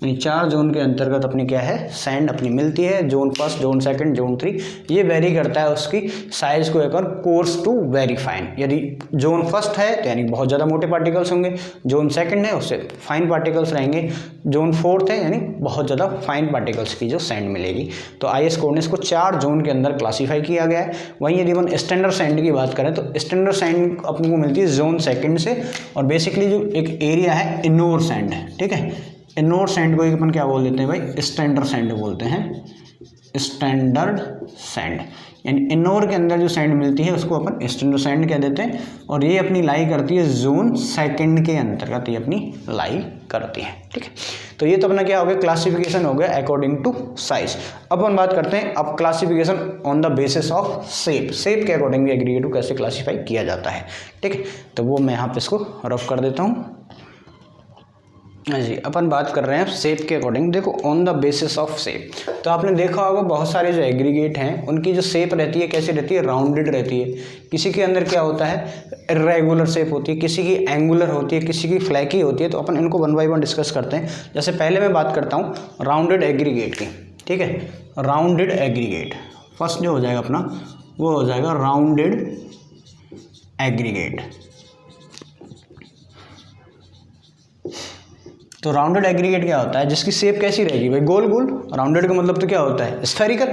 यानी 4 जोन के अंतर्गत अपनी क्या है सैंड अपनी मिलती है। Zone first, zone second, zone 3, ये वेरी करता है उसकी साइज को लेकर, कोर्स टू वेरी फाइन। यदि जोन फर्स्ट है तो यानी बहुत ज़्यादा मोटे पार्टिकल्स होंगे, जोन सेकंड है उससे फाइन पार्टिकल्स रहेंगे, जोन फोर्थ है यानी बहुत ज़्यादा फाइन पार्टिकल्स की जो सैंड मिलेगी। तो IS कोड ने इसको 4 जोन के अंदर क्लासीफाई किया गया है। वहीं यदि अपन स्टैंडर्ड सैंड की बात करें तो स्टैंडर्ड सैंड अपने को मिलती है जोन सेकंड से, और बेसिकली जो एक एरिया है इनोर सैंड है, ठीक है। इनोर सैंड को अपन क्या बोल देते हैं भाई, स्टैंडर्ड सैंड बोलते हैं, स्टैंडर्ड सैंड, यानी इनोर के अंदर जो सैंड मिलती है उसको अपन स्टैंडर्ड सैंड कह देते हैं। और ये अपनी लाई करती है जोन सेकंड के अंतर्गत, ये अपनी लाई करती है, ठीक है। तो ये तो अपना क्या हो गया, क्लासिफिकेशन हो गया अकॉर्डिंग टू साइज। अब हम बात करते हैं अब classification on the basis of shape, shape के अकॉर्डिंग भी एग्रीगेट को कैसे क्लासीफाई किया जाता है, ठीक है। तो वो मैं यहाँ पे इसको रफ कर देता हूँ। हाँ जी, अपन बात कर रहे हैं शेप के अकॉर्डिंग। देखो on the basis of shape, तो आपने देखा होगा बहुत सारे जो एग्रीगेट हैं उनकी जो शेप रहती है कैसी रहती है, राउंडेड रहती है। किसी के अंदर क्या होता है, इर्रेगुलर शेप होती है, किसी की एंगुलर होती है, किसी की फ्लैकी होती है। तो अपन इनको 1 बाय 1 डिस्कस करते हैं। जैसे पहले मैं बात करता हूँ राउंडेड एग्रीगेट की, ठीक है। राउंडेड एग्रीगेट फर्स्ट जो हो जाएगा अपना वो हो जाएगा राउंडेड एग्रीगेट। तो राउंडेड एग्रीगेट क्या होता है, जिसकी शेप कैसी रहेगी भाई, गोल गोल। राउंडेड का मतलब तो क्या होता है, स्फेरिकल,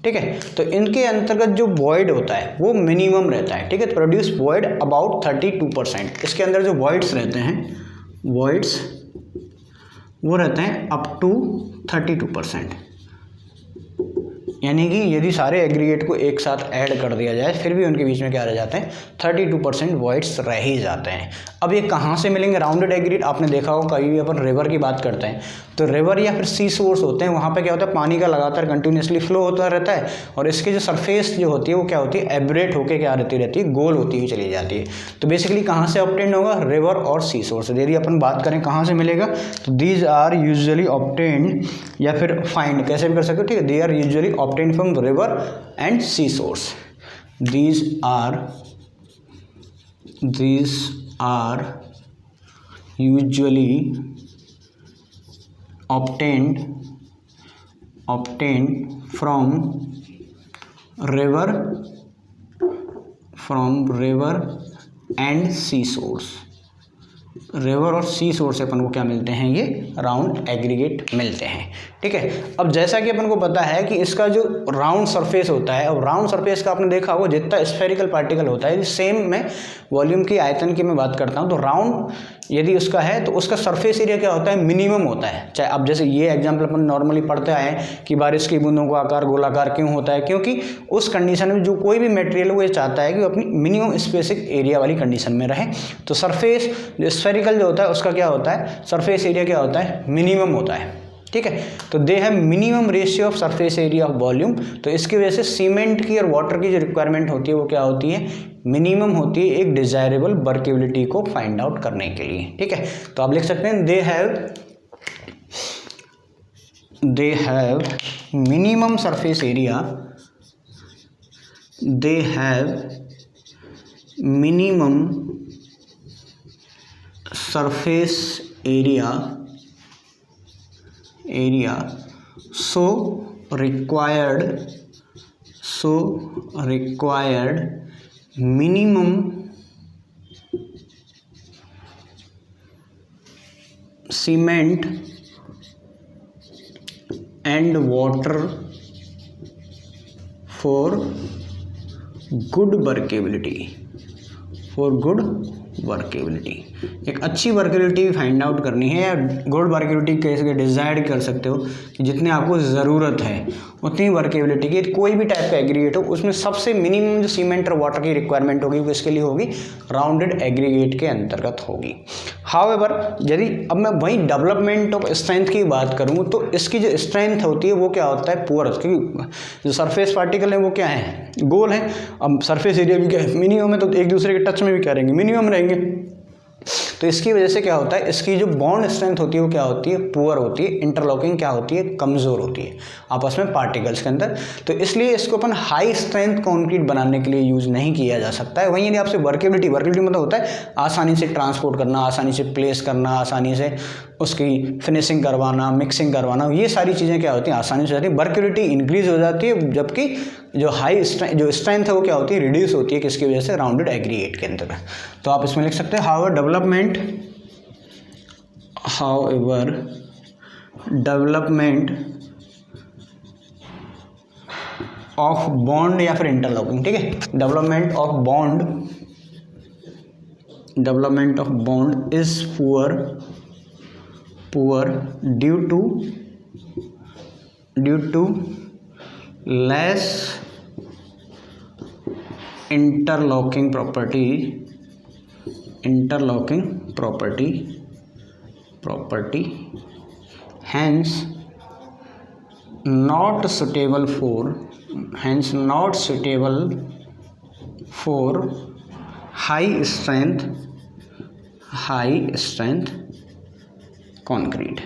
ठीक है। तो इनके अंतर्गत जो वॉइड होता है वो मिनिमम रहता है, ठीक है। Produce void about 32%। इसके अंदर जो वॉइड्स रहते हैं, वॉइड्स वो रहते हैं अप टू 32%, यानी कि यदि सारे एग्रीगेट को एक साथ ऐड कर दिया जाए फिर भी उनके बीच में क्या रह जाते हैं, 32% वॉइड्स रह ही जाते हैं। अब ये कहाँ से मिलेंगे राउंडेड एग्रीगेट, आपने देखा होगा कभी भी अपन रिवर की बात करते हैं तो रिवर या फिर सी सोर्स होते हैं, वहाँ पे क्या होता है पानी का लगातार कंटिन्यूसली फ्लो होता रहता है, और इसकी जो सरफेस जो होती है वो क्या होती है, एब्रेट होकर क्या रहती है, गोल होती हुई चली जाती है। तो बेसिकली कहाँ से ऑब्टेन होगा, रिवर और सी सोर्स। यदि अपन बात करें कहाँ से मिलेगा, तो दीज आर यूजुअली ऑब्टेन्ड, या फिर फाइंड कैसे भी कर सकते हो, ठीक है। They are usually obtained from river and sea source. These are usually obtained from river and sea source। River और सी सोर्स से अपन को क्या मिलते हैं, ये राउंड एग्रीगेट मिलते हैं, ठीक है। अब जैसा कि अपन को पता है कि इसका जो राउंड सरफेस होता है, अब राउंड सरफेस का आपने देखा होगा जितना स्फेरिकल पार्टिकल होता है, सेम में वॉल्यूम की आयतन की मैं बात करता हूँ तो राउंड यदि उसका है तो उसका सरफेस एरिया क्या होता है, मिनिमम होता है। चाहे अब जैसे ये एग्जाम्पल अपन नॉर्मली पढ़ते आए हैं कि बारिश की बूंदों का आकार गोलाकार क्यों होता है, क्योंकि उस कंडीशन में जो कोई भी मटेरियल वो ये चाहता है कि वो अपनी मिनिमम स्पेसिफिक एरिया वाली कंडीशन में रहे। तो सरफेस जो स्फेरिकल जो होता है उसका क्या होता है, सरफेस एरिया क्या होता है, मिनिमम होता है, ठीक है। तो they have minimum ratio of surface area of volume. तो इसकी वजह से सीमेंट की और वाटर की जो रिक्वायरमेंट होती है वो क्या होती है, मिनिमम होती है, एक डिजायरेबल वर्केबिलिटी को फाइंड आउट करने के लिए, ठीक है। तो आप लिख सकते हैं they have minimum surface area, they have minimum surface area so required minimum cement and water for good workability, एक अच्छी वर्केबिलिटी फाइंड आउट करनी है, या गुड वर्केबिलिटी कैसे डिसाइड कर सकते हो कि जितने आपको ज़रूरत है उतनी वर्केबिलिटी की कोई भी टाइप का एग्रीगेट हो उसमें सबसे मिनिमम जो सीमेंट और वाटर की रिक्वायरमेंट होगी वो इसके लिए होगी, राउंडेड एग्रीगेट के अंतर्गत होगी। हाउएवर यदि अब मैं वही डेवलपमेंट ऑफ स्ट्रेंथ की बात करूँ तो इसकी जो स्ट्रेंथ होती है वो क्या होता है, पुअर, क्योंकि जो सरफेस पार्टिकल है वो क्या है, गोल है। अब सरफेस एरिया भी क्या है, मिनिमम है, तो एक दूसरे के टच में भी क्या रहेंगे, मिनिमम रहेंगे। तो इसकी वजह से क्या होता है, इसकी जो बॉन्ड स्ट्रेंथ होती है वो क्या होती है, पुअर होती है। इंटरलॉकिंग क्या होती है, कमज़ोर होती है आपस में पार्टिकल्स के अंदर। तो इसलिए इसको अपन हाई स्ट्रेंथ कंक्रीट बनाने के लिए यूज़ नहीं किया जा सकता है। वहीं यदि आपसे वर्केबिलिटी मतलब होता है आसानी से ट्रांसपोर्ट करना, आसानी से प्लेस करना, आसानी से उसकी फिनिशिंग करवाना, मिक्सिंग करवाना, ये सारी चीज़ें क्या होती हैं आसानी से हो जाती है। वर्किलिटी इंक्रीज हो जाती है, जबकि जो स्ट्रेंथ है वो क्या होती है रिड्यूस होती है, किसकी वजह से, राउंडेड एग्रीगेट के अंदर। तो आप इसमें लिख सकते हैं हाउएवर डेवलपमेंट ऑफ बॉन्ड या फिर इंटरलॉकिंग, ठीक है, development of bond is poor due to less interlocking property hence not suitable for high strength concrete,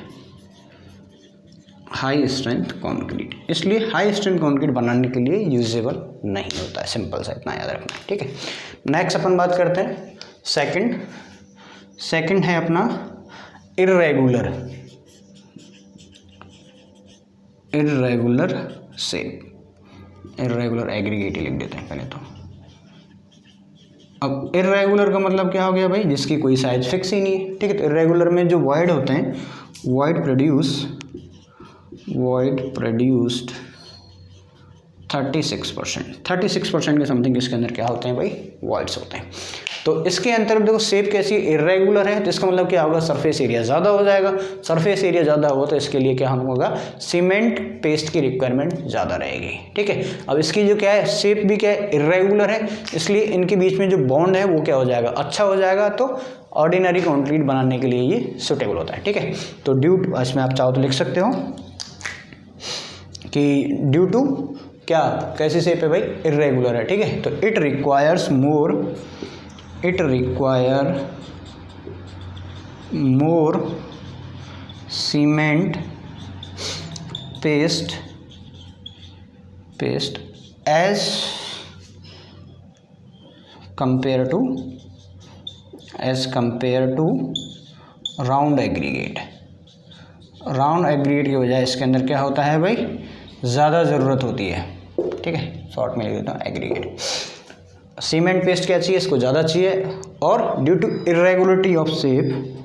इसलिए हाई स्ट्रेंथ कंक्रीट बनाने के लिए यूजेबल नहीं होता है। सिंपल सा इतना याद रखना है, ठीक है। नेक्स्ट अपन बात करते हैं सेकंड है अपना इर्रेगुलर एग्रीगेट लिख देते हैं पहले तो। अब इर्रेगुलर का मतलब क्या हो गया भाई, जिसकी कोई साइज फिक्स ही नहीं है, ठीक है। तो इर्रेगुलर में जो वॉइड होते हैं, वॉइड प्रोड्यूस्ड 36% के समथिंग इसके अंदर क्या होते हैं भाई, वॉइड्स होते हैं। तो इसके अंदर देखो शेप कैसी इर्रेगुलर है, तो इसका मतलब क्या होगा, सरफेस एरिया ज़्यादा हो जाएगा। सरफेस एरिया ज़्यादा होगा तो इसके लिए क्या होगा, सीमेंट पेस्ट की रिक्वायरमेंट ज़्यादा रहेगी, ठीक है। अब इसकी जो क्या है शेप भी क्या है, इर्रेगुलर है, इसलिए इनके बीच में जो बॉन्ड है वो क्या हो जाएगा, अच्छा हो जाएगा। तो ऑर्डिनरी कंक्रीट बनाने के लिए ये सुटेबल होता है, ठीक है। तो ड्यू टू, इसमें आप चाहो तो लिख सकते हो कि ड्यू टू क्या, कैसी शेप है भाई, इर्रेगुलर है, ठीक है। तो it requires more cement paste as compare to round aggregate की बजाय इसके अंदर क्या होता है भाई, ज़्यादा ज़रूरत होती है, ठीक है। शॉर्ट में लिख देता हूँ एग्रीगेट। सीमेंट पेस्ट क्या चाहिए, इसको ज़्यादा चाहिए, और due to irregularity of shape,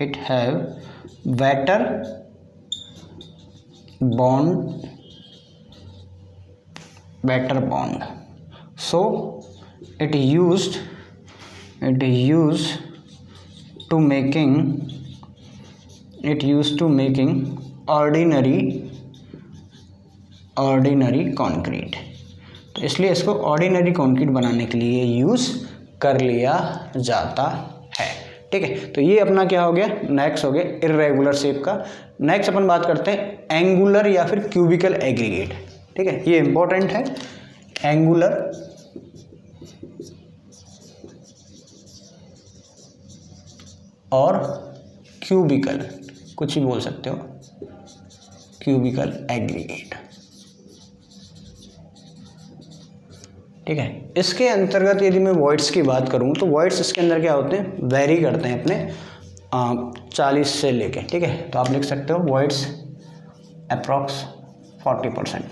it have better bond, so it used to making ordinary concrete। तो इसलिए इसको ऑर्डिनरी कंक्रीट बनाने के लिए यूज़ कर लिया जाता है, ठीक है। तो ये अपना क्या हो गया, नेक्स्ट हो गया इर्रेगुलर शेप का। नेक्स्ट अपन बात करते हैं एंगुलर या फिर क्यूबिकल एग्रीगेट, ठीक है। ये इंपॉर्टेंट है, एंगुलर और क्यूबिकल, कुछ ही बोल सकते हो, क्यूबिकल एग्रीगेट, ठीक है। इसके अंतर्गत यदि मैं वॉइड्स की बात करूं तो वॉइड्स इसके अंदर क्या होते हैं, वेरी करते हैं अपने 40 से लेके, ठीक है। तो आप लिख सकते हो वॉइड्स अप्रॉक्स 40%।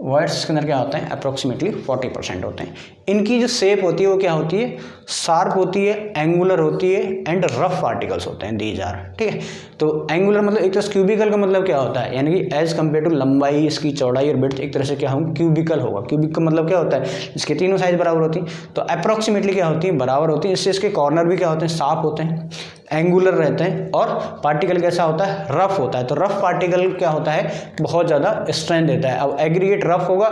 वॉइड्स इसके अंदर क्या होते हैं, अप्रॉक्सीमेटली 40% होते हैं। इनकी जो शेप होती है वो क्या होती है, शार्प होती है, एंगुलर होती है, एंड रफ पार्टिकल्स होते हैं, दीज आर, ठीक है। तो एंगुलर मतलब एक तरह से, क्यूबिकल का मतलब क्या होता है, यानी कि एज कम्पेयर टू लंबाई, इसकी चौड़ाई और विड्थ एक तरह से क्या हम क्यूबिकल होगा। क्यूबिक का मतलब क्या होता है, इसके तीनों साइज बराबर होती है, तो अप्रॉक्सीमेटली क्या होती है, बराबर होती है। इससे इसके कॉर्नर भी क्या होते हैं, शार्प होते हैं, एंगुलर रहते हैं, और पार्टिकल कैसा होता है, रफ होता है। तो रफ पार्टिकल क्या होता है, बहुत ज़्यादा स्ट्रेंथ देता है। अब एग्रीगेट रफ होगा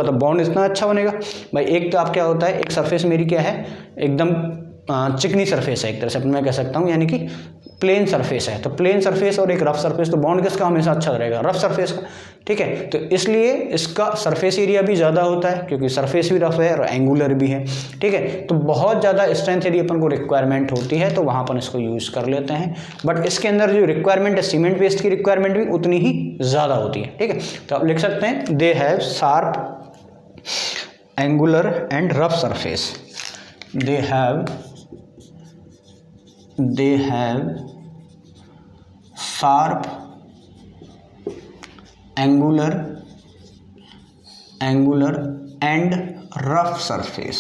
तो बॉन्ड इतना अच्छा बनेगा भाई। एक तो आप क्या होता है, एक सरफेस मेरी क्या है, एकदम चिकनी सरफेस है एक तरह से मैं कह सकता हूँ, यानी कि प्लेन सरफेस है, तो प्लेन सरफेस और एक रफ सरफेस, तो बॉन्ड किसका हमेशा अच्छा रहेगा, रफ सरफेस का, ठीक है। तो इसलिए इसका सरफेस एरिया भी ज़्यादा होता है क्योंकि सरफेस भी रफ है और एंगुलर भी है, ठीक है। तो बहुत ज़्यादा स्ट्रेंथ यदि अपन को रिक्वायरमेंट होती है तो वहाँ अपन इसको यूज़ कर लेते हैं, बट इसके अंदर जो रिक्वायरमेंट है सीमेंट पेस्ट की रिक्वायरमेंट भी उतनी ही ज़्यादा होती है, ठीक है। तो आप लिख सकते हैं they have sharp angular and rough surface, they have sharp angular and rough surface।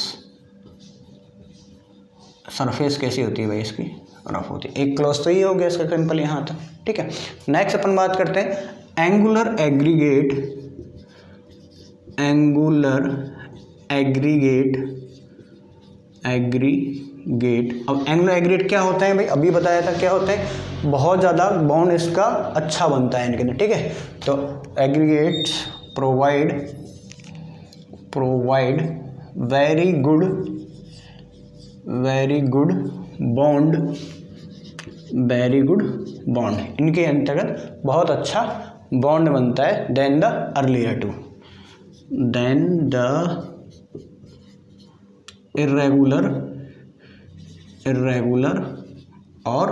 Surface कैसी होती है भाई इसकी, रफ होती है। एक क्लॉज तो ये हो गया इसका सिंपल यहाँ तक, ठीक है। नेक्स्ट अपन बात करते हैं एंगुलर एग्रीगेट अब एंगुलर एग्रीगेट क्या होता है भाई, अभी बताया था क्या होता है, बहुत ज़्यादा बॉन्ड इसका अच्छा बनता है इनके अंदर, ठीक है। तो aggregate provide very good bond, इनके अंतर्गत बहुत अच्छा बॉन्ड बनता है देन द इर्रेगुलर और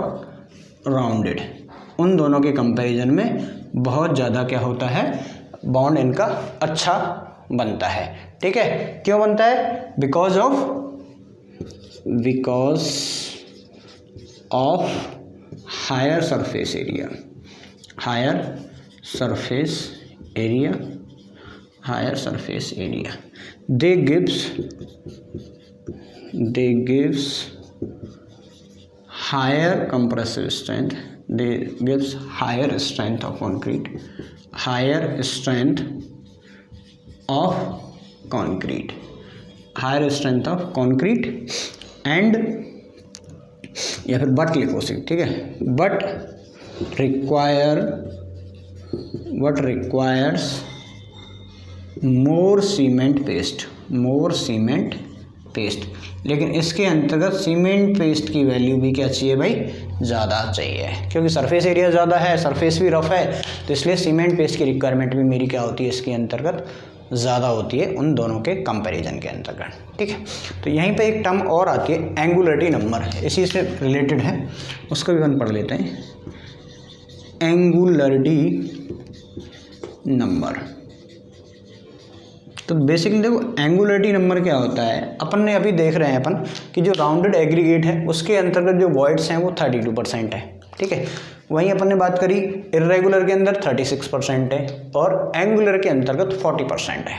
राउंडेड, उन दोनों के कंपैरिजन में बहुत ज़्यादा क्या होता है, बॉन्ड इनका अच्छा बनता है, ठीक है। क्यों बनता है, because of higher surface area they gives higher compressive strength, they gives higher strength of concrete and या फिर बट लिखो सी, ठीक है, but requires more cement paste, लेकिन इसके अंतर्गत सीमेंट पेस्ट की वैल्यू भी क्या चाहिए भाई, ज़्यादा चाहिए, क्योंकि सरफेस एरिया ज़्यादा है, सरफेस भी रफ है, तो इसलिए सीमेंट पेस्ट की रिक्वायरमेंट भी मेरी क्या होती है, इसके अंतर्गत ज़्यादा होती है उन दोनों के कंपैरिजन के अंतर्गत, ठीक है। तो यहीं पे एक टर्म और आती है एंगुलरिटी नंबर, इसी से रिलेटेड है, उसको भी हम पढ़ लेते हैं। एंगुलरिटी नंबर, तो बेसिकली देखो एंगुलरिटी नंबर क्या होता है, अपन ने अभी देख रहे हैं अपन कि जो राउंडेड एग्रीगेट है उसके अंतर्गत जो वॉइड्स हैं वो 32% है, ठीक है। वहीं अपन ने बात करी इर्रेगुलर के अंदर 36% है और एंगुलर के अंतर्गत 40% है।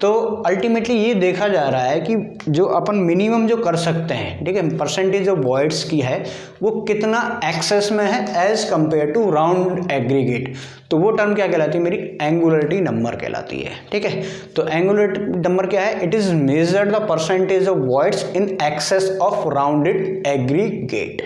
तो अल्टीमेटली ये देखा जा रहा है कि जो अपन मिनिमम जो कर सकते हैं, ठीक है, परसेंटेज ऑफ वॉइड्स की है वो कितना एक्सेस में है as compare to round aggregate, तो वो टर्म क्या कहलाती है मेरी, एंगुलरिटी नंबर कहलाती है, ठीक है। तो एंगुलरिटी नंबर क्या है, it is measured the percentage of voids in excess of rounded aggregate,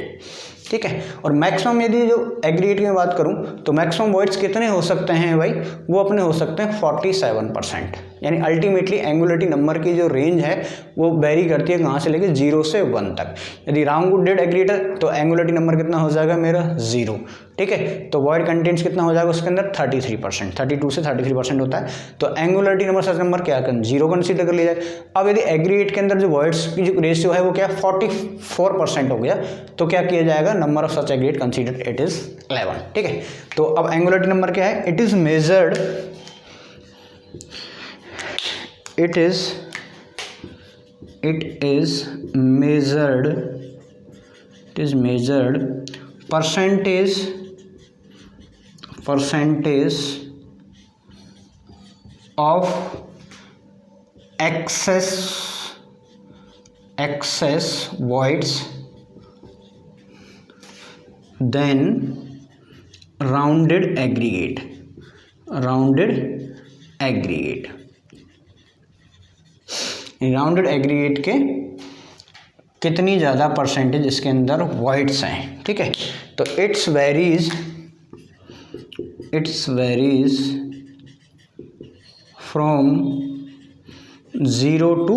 ठीक है। और मैक्सिमम यदि जो एग्रीगेट की बात करूं तो मैक्सिमम वॉइड्स कितने हो सकते हैं भाई, वो अपने हो सकते हैं 47%, यानी अल्टीमेटली एंगुलरिटी नंबर की जो रेंज है वो वेरी करती है कहाँ से लेके 0 से 1 तक। यदि राउंडेड एग्रीगेट है तो एंगुलरिटी नंबर कितना हो जाएगा मेरा 0, ठीक है। तो वॉइड कंटेंट्स कितना हो जाएगा उसके अंदर 33%, 32 से 33% होता है, तो एंगुलरिटी नंबर सच नंबर क्या कर 0 कंसीडर कर लिया जाए। अब यदि एग्रीगेट के अंदर जो वॉइड्स की जो रेशियो है वो क्या 44% हो गया, तो क्या किया जाएगा, number of such aggregate consider it is 11, ठीक है। तो अब एंगुलरिटी नंबर क्या है, it is measured percentage of excess voids then rounded aggregate rounded aggregate के कितनी ज़्यादा परसेंटेज इसके अंदर वॉइड्स हैं, ठीक है। तो it's varies from 0 to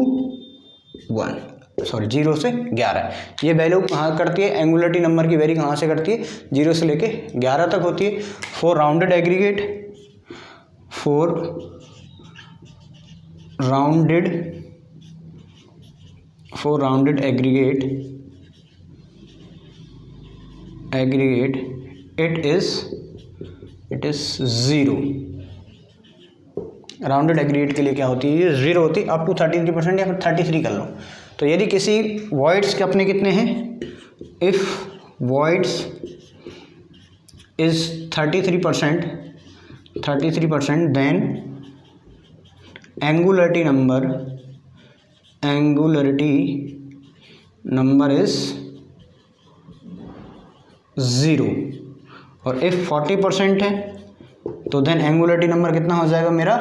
1, sorry 0 से 11, ये वैल्यू कहाँ करती है, एंगुलरिटी नंबर की वैल्यू कहाँ से करती है, 0 से लेके 11 तक होती है। For rounded aggregate, for rounded aggregate it is 0। Rounded aggregate के लिए क्या होती है, ये 0 होती है अप टू 33% या फिर 33 कर लो। तो यदि किसी वॉइड्स के अपने कितने हैं, if voids is 33%, then angularity number is 0। और इफ़ 40% है तो देन एंगुलरिटी नंबर कितना हो जाएगा मेरा,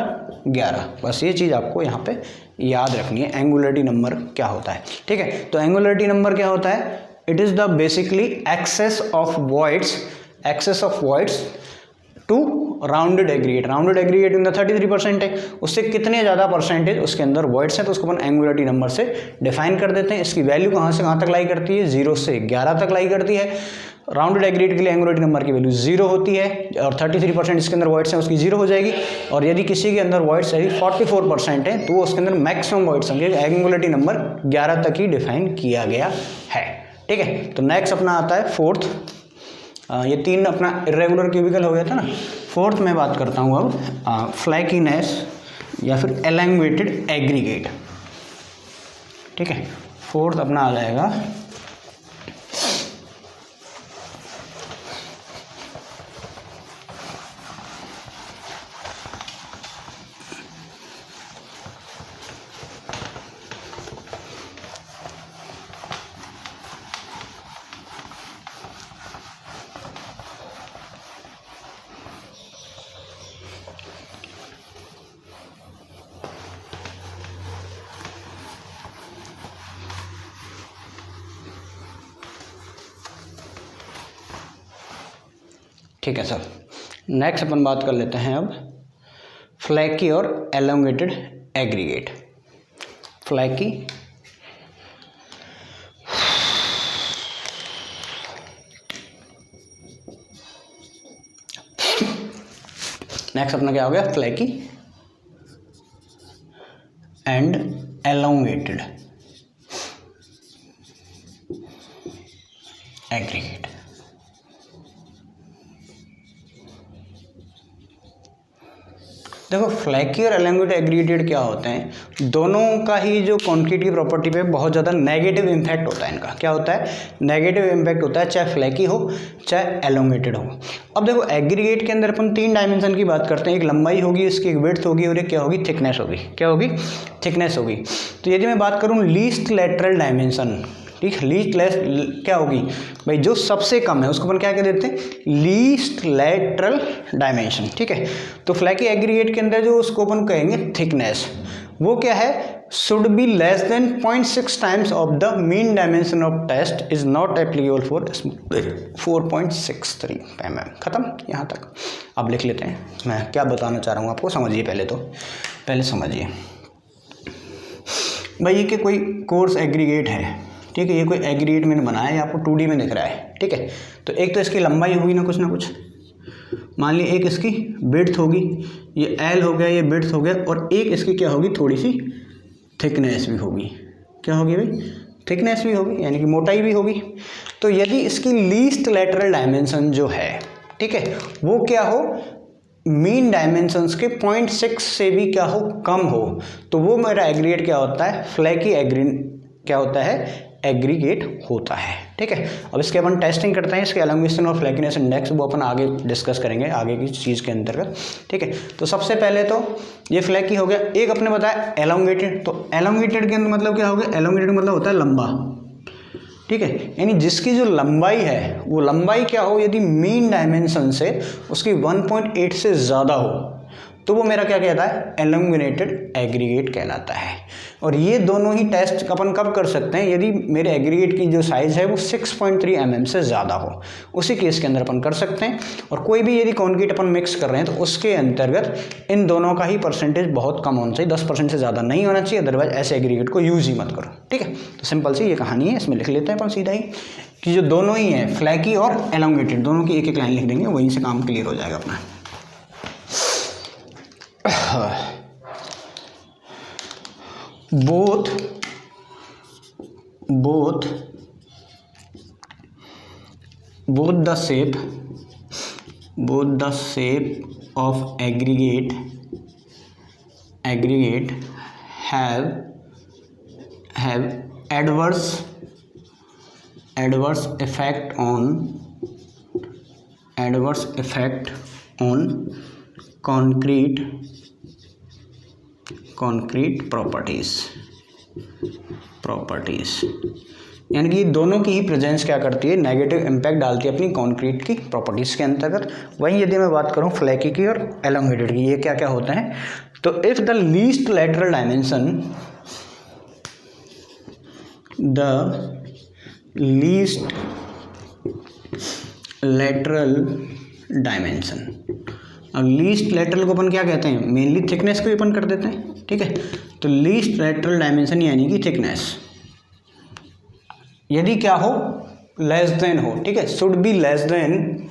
11। बस ये चीज़ आपको यहाँ पे याद रखनी है, एंगुलरिटी नंबर क्या होता है, ठीक है। तो एंगुलरिटी नंबर क्या होता है, it is the basically excess of voids to rounded aggregate. Rounded aggregate in the 33% है, उससे कितने ज़्यादा परसेंटेज उसके अंदर वॉइड्स हैं, तो उसको अपन एंगुलरिटी नंबर से डिफाइन कर देते हैं। इसकी वैल्यू कहाँ से कहाँ तक लाई करती है, 0 से 11 तक लाई करती है। राउंडेड एग्रीगेट के लिए एंगुलरिटी नंबर की वैल्यू 0 होती है और 33% इसके अंदर वॉइड्स हैं उसकी 0 हो जाएगी। और यदि किसी के अंदर वॉइड्स यदि 44% है तो उसके अंदर मैक्सिमम वॉइड्स होंगे, एंगुलरिटी नंबर 11 तक ही डिफाइन किया गया है, ठीक है। तो नेक्स्ट अपना आता है फोर्थ, ये 3 अपना इरेगुलर क्यूबिकल हो गया था ना। फोर्थ में बात करता हूँ अब फ्लैकीनेस या फिर एलैंगुएटेड एग्रीगेट, ठीक है। फोर्थ अपना आ जाएगा ठीक है सर। नेक्स्ट अपन बात कर लेते हैं अब फ्लैकी और एलोंगेटेड एग्रीगेट। फ्लैकी नेक्स्ट अपना क्या हो गया, फ्लैकी एंड एलोंगेटेड एग्रीगेट। देखो फ्लैकी और एलोंगेटेड एग्रीगेट क्या होते हैं, दोनों का ही जो कॉन्क्रीट की प्रॉपर्टी पे बहुत ज़्यादा नेगेटिव इम्पैक्ट होता है। इनका क्या होता है, नेगेटिव इम्पैक्ट होता है, चाहे फ्लैकी हो चाहे एलोंगेटेड हो। अब देखो एग्रीगेट के अंदर अपन 3 डायमेंशन की बात करते हैं, एक लंबाई होगी, इसकी एक विड्थ होगी और एक क्या होगी, थिकनेस होगी। क्या होगी, थिकनेस होगी। तो यदि मैं बात करूँ लीस्ट लैटरल डायमेंशन, ठीक है, लीस्ट लेस क्या होगी भाई, जो सबसे कम है उसको अपन क्या कह देते हैं, लीस्ट लैटरल डायमेंशन, ठीक है। तो फ्लैकी एग्रीगेट के अंदर जो उसको अपन कहेंगे थिकनेस, वो क्या है, should be less than 0.6 times of the mean dimension of test is not applicable for 4.63 mm। खत्म यहाँ तक। अब लिख लेते हैं, मैं क्या बताना चाह रहा हूँ आपको, समझिए पहले समझिए भाई। ये कि कोई कोर्स एग्रीगेट है, ठीक है, ये कोई एग्रीगेट मैंने बनाया है, आपको 2D में दिख रहा है, ठीक है। तो एक तो इसकी लंबाई होगी ना कुछ, मान ली एक इसकी विड्थ होगी, ये L हो गया, ये विड्थ हो गया, और एक इसकी क्या होगी, थोड़ी सी थिकनेस भी होगी। क्या होगी भाई, थिकनेस भी होगी, यानी कि मोटाई भी होगी। तो यदि इसकी लीस्ट लैटरल डायमेंशन जो है, ठीक है, वो क्या हो, मीन डायमेंशंस के 0.6 से भी क्या हो, कम हो, तो वो मेरा एग्रीगेट क्या होता है, फ्लैकी क्या होता है, एग्रीगेट होता है, ठीक है। अब इसके अपन टेस्टिंग करते हैं, इसके एलोंगेशन और फ्लैकीनेस इंडेक्स, वो अपन आगे डिस्कस करेंगे आगे की चीज़ के अंतर्गत, ठीक है। तो सबसे पहले तो ये फ्लैकी हो गया, एक अपने बताया एलोंगेटेड। तो एलोंगेटेड के अंदर मतलब क्या हो गया, एलोंगेटेड मतलब होता है लंबा, ठीक है, यानी जिसकी जो लंबाई है वो लंबाई क्या हो, यदि मीन डायमेंशन से उसकी 1.8 से ज़्यादा हो, तो वो मेरा क्या कहता है, एलोंगेटेड एग्रीगेट कहलाता है। और ये दोनों ही टेस्ट अपन कब कर सकते हैं, यदि मेरे एग्रीगेट की जो साइज़ है वो 6.3 mm से ज़्यादा हो, उसी केस के अंदर अपन कर सकते हैं। और कोई भी यदि कॉन्क्रीट अपन मिक्स कर रहे हैं तो उसके अंतर्गत इन दोनों का ही परसेंटेज बहुत कम होना चाहिए, 10% से ज़्यादा नहीं होना चाहिए, अदरवाइज ऐसे एग्रीगेट को यूज़ ही मत करो। ठीक है, तो सिंपल सी ये कहानी है, इसमें लिख लेते हैं अपन सीधा ही कि जो दोनों ही हैं फ्लैकी और एलोंगेटेड, दोनों की एक एक लाइन लिख देंगे, वहीं से काम क्लियर हो जाएगा अपना। both the shape of aggregate have adverse effect on concrete properties, यानी कि दोनों की ही प्रेजेंस क्या करती है, नेगेटिव इम्पैक्ट डालती है अपनी कंक्रीट की प्रॉपर्टीज़ के अंतर्गत। वहीं यदि मैं बात करूं फ्लैकी की और एलोंगेटेड की, ये क्या क्या होता है, तो if the least lateral dimension, अब लीस्ट लेटरल को अपन क्या कहते हैं, मेनली थिकनेस को अपन कर देते हैं। ठीक है, तो लीस्ट लेटरल डायमेंशन यानी कि थिकनेस, यदि क्या हो, लेस देन हो। ठीक है, should be less than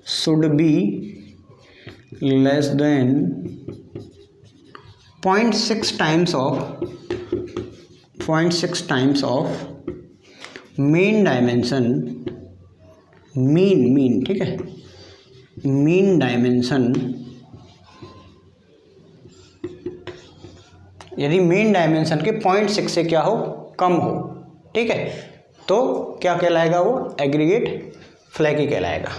0.6 times of mean dimension, mean. ठीक है, मीन डायमेंशन, यदि मीन डायमेंशन के 0.6 से क्या हो, कम हो। ठीक है, तो क्या कहलाएगा वो, एग्रीगेट फ्लैकी कहलाएगा।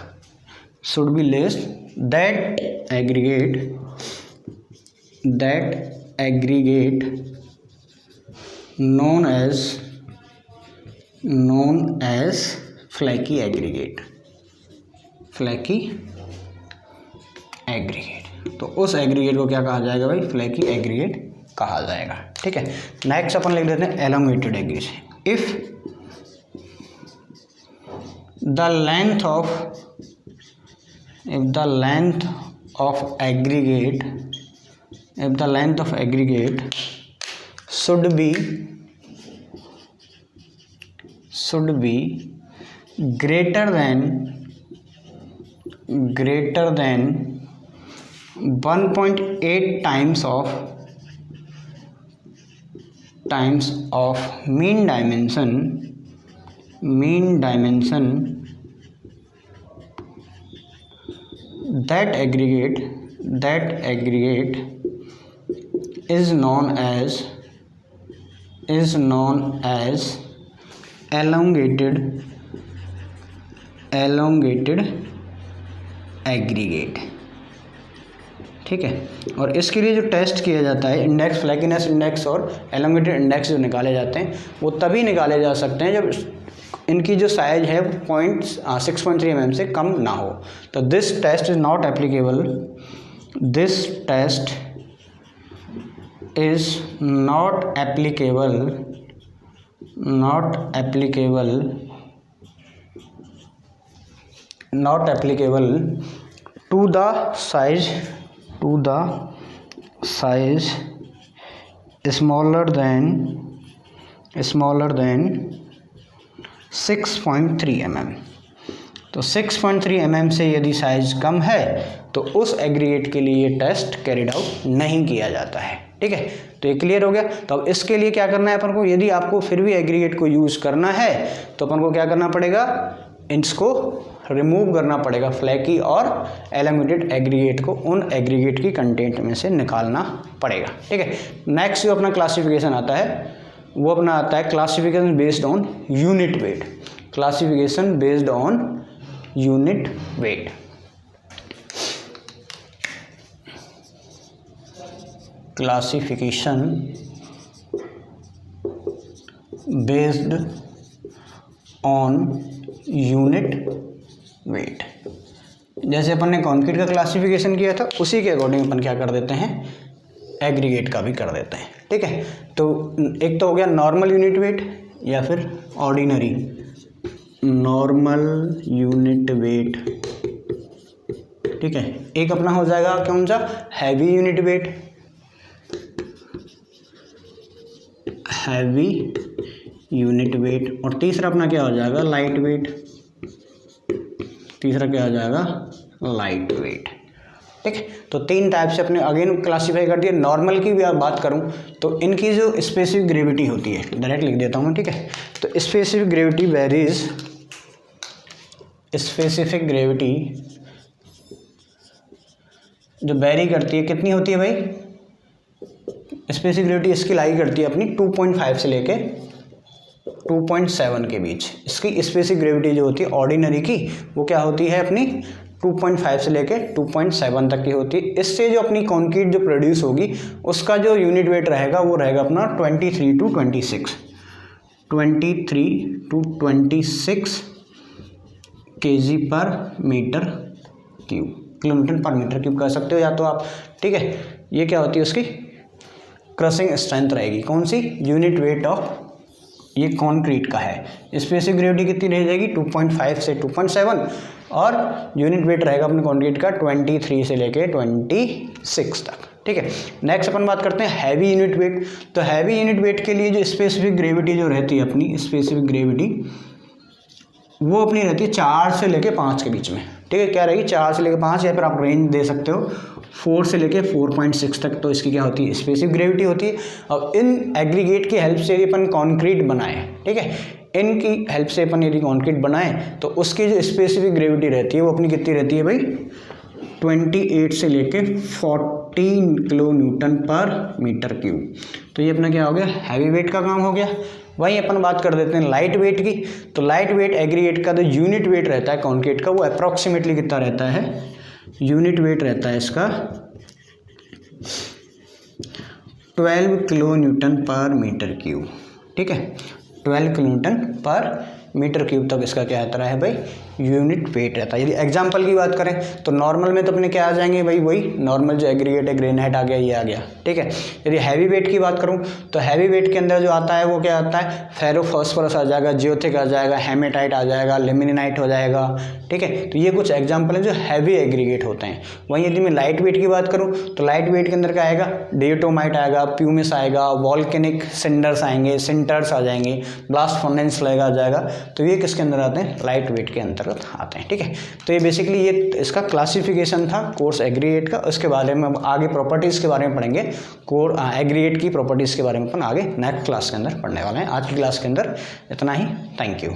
Should be less that aggregate known as flaky aggregate, तो उस एग्रीगेट को क्या कहा जाएगा भाई, फ्लैकी एग्रीगेट कहा जाएगा। ठीक है, नेक्स्ट अपन लिख देते हैं elongated aggregate. If the length of aggregate should be greater than 1.8 times of mean dimension, that aggregate is known as elongated aggregate. ठीक है, और इसके लिए जो टेस्ट किया जाता है, इंडेक्स, फ्लैकीनेस इंडेक्स और एलोंगेटेड इंडेक्स जो निकाले जाते हैं, वो तभी निकाले जा सकते हैं जब इनकी जो साइज है 6.3 mm से कम ना हो। तो this test is not applicable, not applicable to the size smaller than 6.3 mm। तो 6.3 mm से यदि साइज कम है तो उस एग्रीगेट के लिए ये टेस्ट कैरिड आउट नहीं किया जाता है। ठीक है, तो ये क्लियर हो गया। तो अब इसके लिए क्या करना है अपन को, यदि आपको फिर भी एग्रीगेट को यूज़ करना है तो अपन को क्या करना पड़ेगा, इसको रिमूव करना पड़ेगा, फ्लैकी और एलोंगेटेड एग्रीगेट को उन एग्रीगेट की कंटेंट में से निकालना पड़ेगा। ठीक है, नेक्स्ट जो अपना क्लासिफिकेशन आता है वो अपना आता है classification based on unit weight, classification based on unit weight. Classification based on unit weight, जैसे अपन ने कंक्रीट का क्लासिफिकेशन किया था उसी के अकॉर्डिंग अपन क्या कर देते हैं, एग्रीगेट का भी कर देते हैं। ठीक है, तो एक तो हो गया नॉर्मल यूनिट वेट या फिर ऑर्डिनरी नॉर्मल यूनिट वेट। ठीक है, एक अपना हो जाएगा कौन सा, heavy unit weight, heavy unit weight, और तीसरा अपना क्या हो जाएगा, लाइट वेट, तीसरा क्या हो जाएगा, लाइट वेट। ठीक है, तो तीन टाइप से अपने अगेन क्लासीफाई कर दिया। नॉर्मल की भी आप बात करूं तो इनकी जो स्पेसिफिक ग्रेविटी होती है, डायरेक्ट लिख देता हूं मैं। ठीक है, तो specific gravity varies, specific gravity जो वेरी करती है, कितनी होती है भाई, स्पेसिफिक ग्रेविटी इसकी लाई करती है अपनी 2.5 से लेके 2.7 के बीच। इसकी स्पेसिफिक ग्रेविटी जो होती है ऑर्डिनरी की, वो क्या होती है अपनी 2.5 से लेके 2.7 तक की होती है। इससे जो अपनी कंक्रीट जो प्रोड्यूस होगी उसका जो यूनिट वेट रहेगा वो रहेगा अपना 23 to 26 kg पर मीटर क्यूब, किलोमीटर पर मीटर क्यूब कर सकते हो या तो आप। ठीक है, ये क्या होती है उसकी क्रशिंग स्ट्रेंथ रहेगी, कौन सी, यूनिट वेट ऑफ, ये कंक्रीट का है। स्पेसिफिक ग्रेविटी कितनी रह जाएगी 2.5 से 2.7 और यूनिट वेट रहेगा अपने कंक्रीट का 23 से लेके 26 तक। ठीक है, नेक्स्ट अपन बात करते हैं हैवी यूनिट वेट। तो हैवी यूनिट वेट के लिए जो स्पेसिफिक ग्रेविटी जो रहती है अपनी, स्पेसिफिक ग्रेविटी वो अपनी रहती है 4 से लेके 5 के बीच में। ठीक है, क्या रहेगी, 4 से लेके 5, या फिर आप रेंज दे सकते हो 4 से लेके 4.6 तक। तो इसकी क्या होती है, स्पेसिफिक ग्रेविटी होती है। और इन एग्रीगेट की हेल्प से अपन कंक्रीट बनाए, ठीक है, इनकी हेल्प से अपन यदि कंक्रीट बनाए तो उसकी जो स्पेसिफिक ग्रेविटी रहती है वो अपनी कितनी रहती है भाई, 28 से लेके 14 किलो न्यूटन पर मीटर क्यूब। तो ये अपना क्या हो गया, हैवी वेट का काम हो गया। वहीं अपन बात कर देते हैं लाइट वेट की। तो लाइट वेट एग्रीगेट का जो यूनिट वेट रहता है कंक्रीट का वो अप्रॉक्सीमेटली कितना रहता है, यूनिट वेट रहता है इसका 12 किलो न्यूटन पर मीटर क्यूब। ठीक है, 12 किलो न्यूटन पर मीटर क्यूब तक इसका क्या रहता है भाई, यूनिट वेट रहता है। यदि एग्जांपल की बात करें तो नॉर्मल में तो अपने क्या आ जाएंगे भाई, वही नॉर्मल जो एग्रीगेट है, ग्रेनाइट आ गया, ये आ गया। ठीक है, यदि हैवी वेट की बात करूं तो हैवी वेट के अंदर जो आता है वो क्या आता है, फेरोफॉस्फोरस आ जाएगा, जियोथिक आ जाएगा, हेमेटाइट आ जाएगा, लिमिनाइट हो जाएगा। ठीक है, तो ये कुछ एग्जाम्पल हैं जो हैवी एग्रीगेट होते हैं। वहीं यदि मैं लाइट वेट की बात करूँ तो लाइट वेट के अंदर क्या आएगा, डिएटोमाइट आएगा, प्यूमिस आएगा, वॉल्केनिक सिंडर्स आएंगे, सिंटर्स आ जाएंगे, ब्लास्ट फर्नेस आ जाएगा। तो ये किसके अंदर आते हैं, लाइट वेट के अंतर्गत आते हैं। ठीक है, तो ये बेसिकली ये इसका क्लासिफिकेशन था कोर्स एग्रीगेट का। उसके बारे में आगे प्रॉपर्टीज़ के बारे में पढ़ेंगे, कोर एग्रीगेट की प्रॉपर्टीज़ के बारे में अपन आगे नेक्स्ट क्लास के अंदर पढ़ने वाले हैं। आज की क्लास के अंदर इतना ही, थैंक यू।